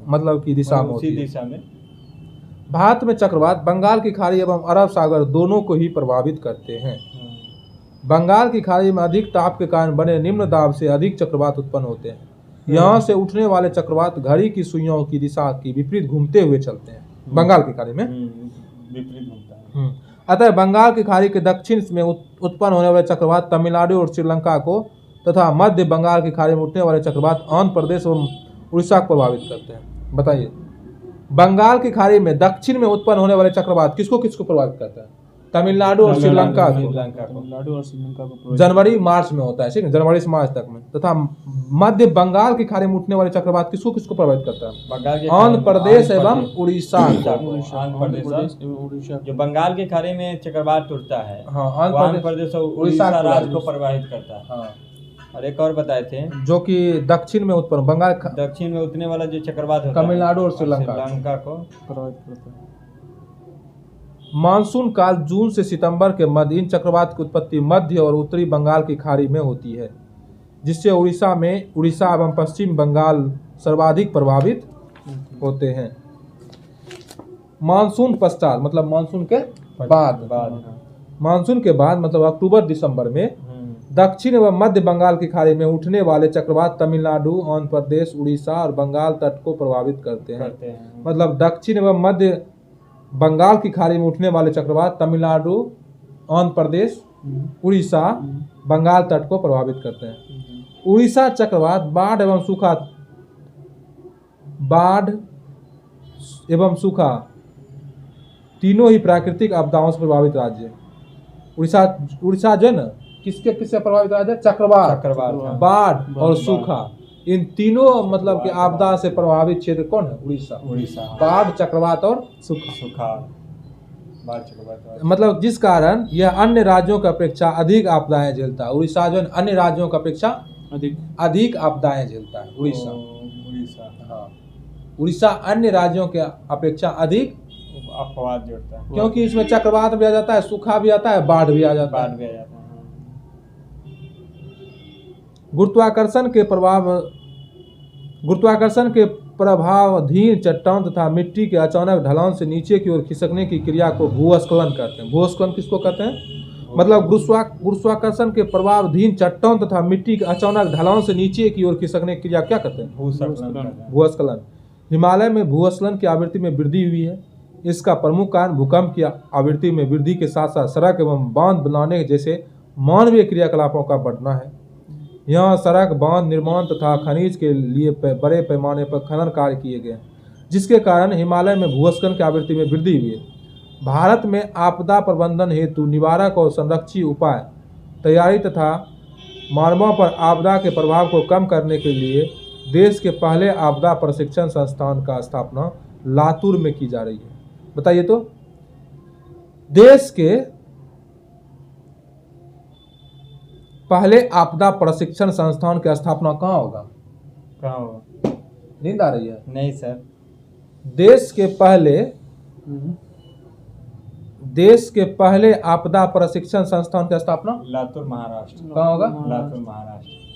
मतलब की दिशा में होती है। भारत में चक्रवात बंगाल की खाड़ी एवं अरब सागर दोनों को ही प्रभावित करते हैं। बंगाल की खाड़ी में अधिक ताप के कारण बने निम्न दाब से अधिक चक्रवात उत्पन्न होते हैं। यहाँ से उठने वाले चक्रवात घड़ी की सुइयों की दिशा की विपरीत घूमते हुए चलते हैं। बंगाल की खाड़ी में विपरीत घूमता है। अतः बंगाल की खाड़ी के दक्षिण में उत्पन्न होने वाले चक्रवात तमिलनाडु और श्रीलंका को तथा मध्य बंगाल की खाड़ी में उठने वाले चक्रवात आंध्र प्रदेश एवं उड़ीसा को प्रभावित करते हैं। बताइए, बंगाल की खाड़ी में दक्षिण में उत्पन्न होने वाले चक्रवात किसको प्रभावित करता है? तमिलनाडु और श्रीलंका को। जनवरी मार्च में होता है। ठीक है, जनवरी से मार्च तक में। तथा मध्य बंगाल की खाड़ी में उठने वाले चक्रवात किसको प्रभावित करता है? आंध्र प्रदेश एवं उड़ीसा। जो बंगाल की खाड़ी में चक्रवात उठता है, आंध्र प्रदेश और उड़ीसा राज्य को प्रभावित करता है। और एक और बताए थे जो कि दक्षिण में उत्पन्न दक्षिण में उठने वाला जो चक्रवात होता है तमिलनाडु और श्रीलंका को प्रभावित करता है। मानसून काल जून से सितंबर के मध्य इन चक्रवात की उत्पत्ति मध्य और उत्तरी बंगाल की खाड़ी में होती है, जिससे उड़ीसा एवं पश्चिम बंगाल सर्वाधिक प्रभावित होते हैं। मानसून पश्चात मतलब मानसून के बाद मानसून के बाद मतलब अक्टूबर दिसंबर में दक्षिण व मध्य बंगाल की खाड़ी में उठने वाले चक्रवात तमिलनाडु, आंध्र प्रदेश, उड़ीसा और बंगाल तट को प्रभावित करते हैं। मतलब दक्षिण व मध्य बंगाल की खाड़ी में उठने वाले चक्रवात तमिलनाडु, आंध्र प्रदेश, उड़ीसा, बंगाल तट को प्रभावित करते हैं। उड़ीसा चक्रवात बाढ़ एवं सूखा तीनों ही प्राकृतिक आपदाओं से प्रभावित राज्य है। उड़ीसा जो है ना किससे प्रभावित राज्य है? चक्रवात, बाढ़ और सूखा, इन तीनों मतलब कि आपदा से प्रभावित क्षेत्र कौन है? उड़ीसा। बाढ़, चक्रवात और सूखा। मतलब जिस कारण यह अन्य राज्यों की अपेक्षा अधिक आपदाएं झेलता है। उड़ीसा जो है अन्य राज्यों की अपेक्षा अधिक आपदाएं झेलता है। उड़ीसा अन्य राज्यों के अपेक्षा अधिक अपवाद जोड़ता है, क्योंकि इसमें चक्रवात भी आ जाता है, सूखा भी आता है, बाढ़ भी आ जाता है। गुरुत्वाकर्षण के प्रभावाधीन चट्टान तथा मिट्टी के अचानक ढलान से नीचे की ओर खिसकने की क्रिया को भूस्खलन कहते हैं। भूस्खलन किसको कहते हैं? मतलब गुरुत्वाकर्षण के प्रभावाधीन चट्टान तथा मिट्टी के अचानक ढलान से नीचे की ओर खिसकने की क्रिया क्या कहते हैं? भूस्खलन। हिमालय में भूस्खलन की आवृत्ति में वृद्धि हुई है। इसका प्रमुख कारण भूकंप की आवृत्ति में वृद्धि के साथ साथ सड़क एवं बांध बनाने जैसे मानवीय क्रियाकलापों का बढ़ना है। यहाँ सड़क, बांध निर्माण तथा खनिज के लिए बड़े पैमाने पर खनन कार्य किए गए, जिसके कारण हिमालय में भूस्खलन की आवृत्ति में वृद्धि हुई है। भारत में आपदा प्रबंधन हेतु निवारक और संरक्षी उपाय तैयारी तथा मानवों पर आपदा के प्रभाव को कम करने के लिए देश के पहले आपदा प्रशिक्षण संस्थान का स्थापना लातूर में की जा रही है। बताइए तो, देश के पहले आपदा प्रशिक्षण संस्थान की स्थापना कहाँ होगा? नींद आ रही है? नहीं सर। देश के पहले आपदा प्रशिक्षण संस्थान की स्थापना लातूर महाराष्ट्र। कहाँ होगा?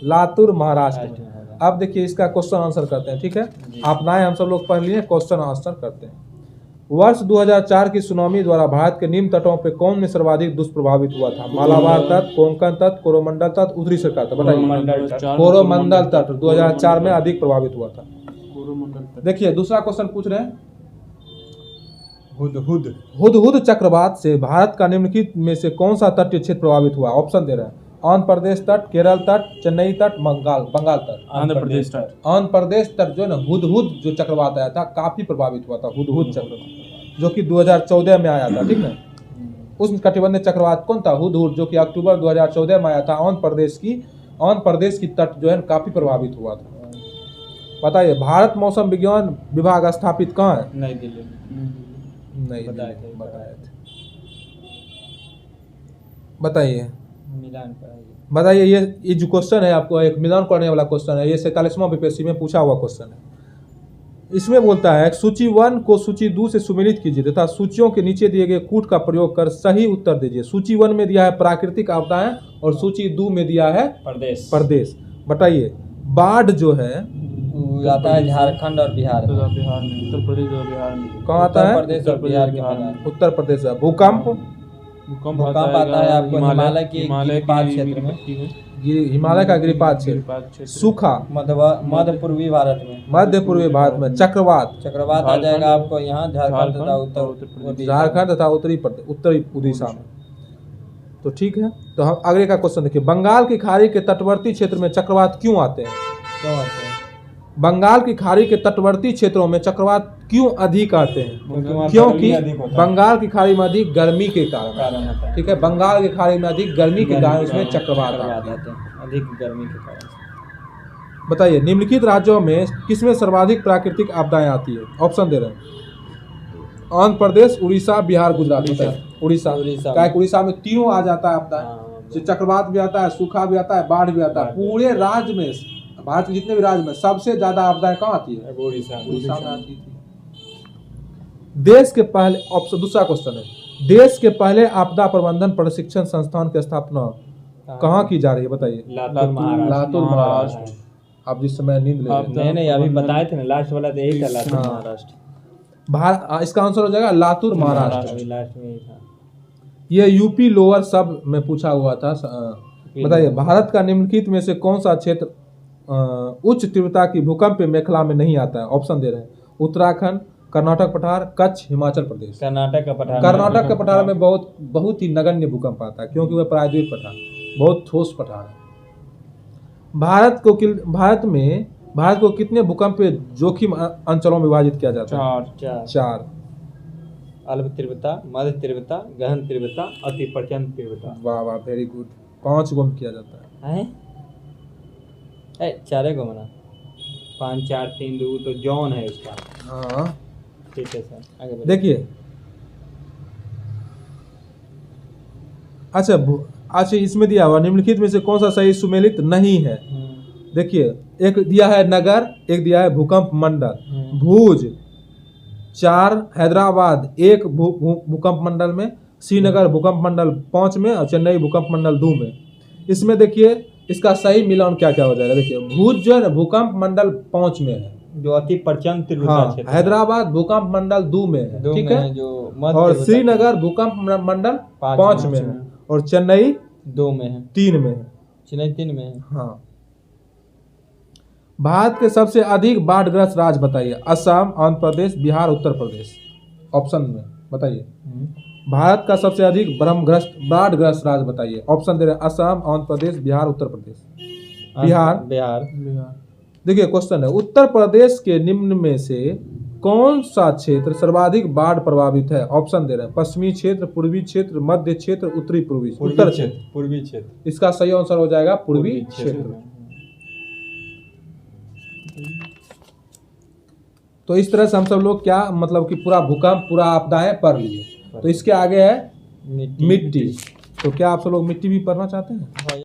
लातूर महाराष्ट्र। अब देखिए इसका क्वेश्चन आंसर करते हैं, ठीक है? आपदाएं हम सब लोग पढ़ लिए, क्वेश्चन आंसर करते हैं। वर्ष 2004 की सुनामी द्वारा भारत के निम्न तटों पर कौन में सर्वाधिक दुष्प्रभावित हुआ था? मालाबार तट, कोंकण तट, कोरोमंडल तट, उत्तरी सरकार तट। बताइए। कोरोमंडल तट 2004 में अधिक प्रभावित हुआ था। देखिए दूसरा क्वेश्चन पूछ रहे हैं, हुदहुद चक्रवात से भारत का निम्नलिखित में से कौन सा तटीय क्षेत्र प्रभावित हुआ? ऑप्शन दे रहे हैं, आंध्र प्रदेश तट, केरल तट, चेन्नई तट, बंगाल तट। आंध्र प्रदेश तट। आंध्र प्रदेश तट जो है ना, हुदहुद जो चक्रवात आया था काफी प्रभावित हुआ था। हुदहुद चक्रवात जो कि 2014 में आया था, ठीक ना? उस कटिबंधीय चक्रवात कौन था? हुदहुद, जो कि अक्टूबर 2014 में आया था। आंध्र प्रदेश की तट जो है काफी प्रभावित हुआ था। बताइए, भारत मौसम विज्ञान विभाग स्थापित कहाँ है? नई दिल्ली। नहीं बताए थे। बताइए बताइए, ये जो क्वेश्चन है आपको एक मिलान करने वाला क्वेश्चन है। ये 47वां बीपीएससी में पूछा हुआ क्वेश्चन है। इसमें बोलता है सूची 1 को सूची 2 से सुमेलित कीजिए तथा सूचियों के नीचे दिए गए कूट का प्रयोग कर सही उत्तर दीजिए। सूची 1 में दिया है प्राकृतिक आपदाएं और सूची 2 में दिया है प्रदेश। बताइए, बाढ़ जो है आता है झारखंड और बिहार में। उत्तर प्रदेश और बिहार में। कहाँ आता है? उत्तर प्रदेश और बिहार के उत्तर प्रदेश है। भूकंप आता है आपको हिमालय के गिरिपात क्षेत्र में, हिमालय का गिरिपात क्षेत्र। सूखा मध्य पूर्वी भारत में। चक्रवात आ जाएगा आपको यहाँ झारखंड तथा उत्तरी उड़ीसा में। तो ठीक है, तो हम अगले का क्वेश्चन देखिए, बंगाल की खाड़ी के तटवर्ती क्षेत्र में चक्रवात क्यों आते हैं? बंगाल की खाड़ी के तटवर्ती क्षेत्रों में चक्रवात क्यों अधिक आते हैं? क्योंकि बंगाल की खाड़ी में अधिक गर्मी के कारण, ठीक है, बंगाल की खाड़ी में अधिक गर्मी के कारण इसमें चक्रवात आते हैं, अधिक गर्मी के कारण। बताइए, निम्नलिखित राज्यों में किसमें सर्वाधिक प्राकृतिक आपदाएं आती है? ऑप्शन दे रहे हैं, आंध्र प्रदेश, उड़ीसा, बिहार, गुजरात। उड़ीसा में तीनों आ जाता है आपदा। चक्रवात भी आता है, सूखा भी आता है, बाढ़ भी आता है। पूरे राज्य में, भारत के जितने भी राज्य में सबसे ज्यादा आपदाएं कहाँ आती है? उड़ीसा में आती थी। देश के पहले, ऑप्शन दूसरा क्वेश्चन है, देश के पहले आपदा प्रबंधन प्रशिक्षण संस्थान की स्थापना कहाँ की जा रही है? बताइए। लातूर महाराष्ट्र। आप जिस समय नींद ले रहे नहीं अभी बताए थे ना, लास्ट वाला तो यही था, लातूर महाराष्ट्र। इसका आंसर हो जाएगा लातूर, महाराष्ट्र। अभी लास्ट में ही था। ये यूपी लोअर सब में पूछा हुआ था। बताइए, भारत का निम्नलिखित में से कौन सा क्षेत्र उच्च तीव्रता की भूकंप मेखला में नहीं आता है? ऑप्शन दे रहे हैं, उत्तराखंड, कर्नाटक पठार, कच्छ, हिमाचल प्रदेश। कर्नाटक का पठार, कर्नाटक के पठार में बहुत ही नगण्य भूकंप आता है, क्योंकि वह प्रायद्वीप पठार बहुत ठोस पठार है। भारत को कितने भूकंप जोखिम अंचलों में विभाजित किया जाता है? 4। अल्प तीव्रता, मध्य तीव्रता, गहन तीव्रता, अति प्रचंड तीव्रता। वाह वाह, वेरी गुड। 5 गुम किया जाता है। चारे को मना 5 4 3 2 तो जॉन है उसका। हाँ ठीक है सर, आगे बढ़िए। देखिए, अच्छा इसमें दिया हुआ निम्नलिखित में से कौन सा सही सुमेलित नहीं है? देखिए, एक दिया है नगर, एक दिया है भूकंप मंडल। भुज 4, हैदराबाद 1 भूकंप मंडल में, श्रीनगर भूकंप मंडल 5 में और चेन्नई भूकंप मंडल 2 में। इसमें देखिए इसका सही मिलान क्या क्या हो जाएगा। देखिए, भुज जो है ना भूकंप मंडल 5 में है, जो अति प्रचंड तीव्रता हाँ। क्षेत्र। हैदराबाद भूकंप मंडल 2 में है, ठीक है। जो और श्रीनगर भूकंप मंडल 5 में है, और चेन्नई 2 में है, 3 में है। चेन्नई 3 में है। हाँ। भारत के सबसे अधिक बाढ़ग्रस्त राज्य बताइए? असम, आंध्र प्रदेश, बिहार, उत्तर प्रदेश। ऑप्शन में बताइए, भारत का सबसे अधिक बाढ़ग्रस्त राज्य बताइए? ऑप्शन दे रहे हैं, असम, आंध्र प्रदेश, बिहार, उत्तर प्रदेश। बिहार। देखिए, क्वेश्चन है, उत्तर प्रदेश के निम्न में से कौन सा क्षेत्र सर्वाधिक बाढ़ प्रभावित है? ऑप्शन दे रहे हैं, पश्चिमी क्षेत्र, पूर्वी क्षेत्र, मध्य क्षेत्र, उत्तरी पूर्वी, उत्तर क्षेत्र। पूर्वी क्षेत्र। इसका सही आंसर हो जाएगा पूर्वी क्षेत्र। तो इस तरह से हम सब लोग क्या मतलब कि पूरा भूकंप, पूरा आपदाएं पढ़ लिए। तो इसके आगे है मिट्टी। तो क्या आप सब लोग मिट्टी भी पढ़ना चाहते हैं?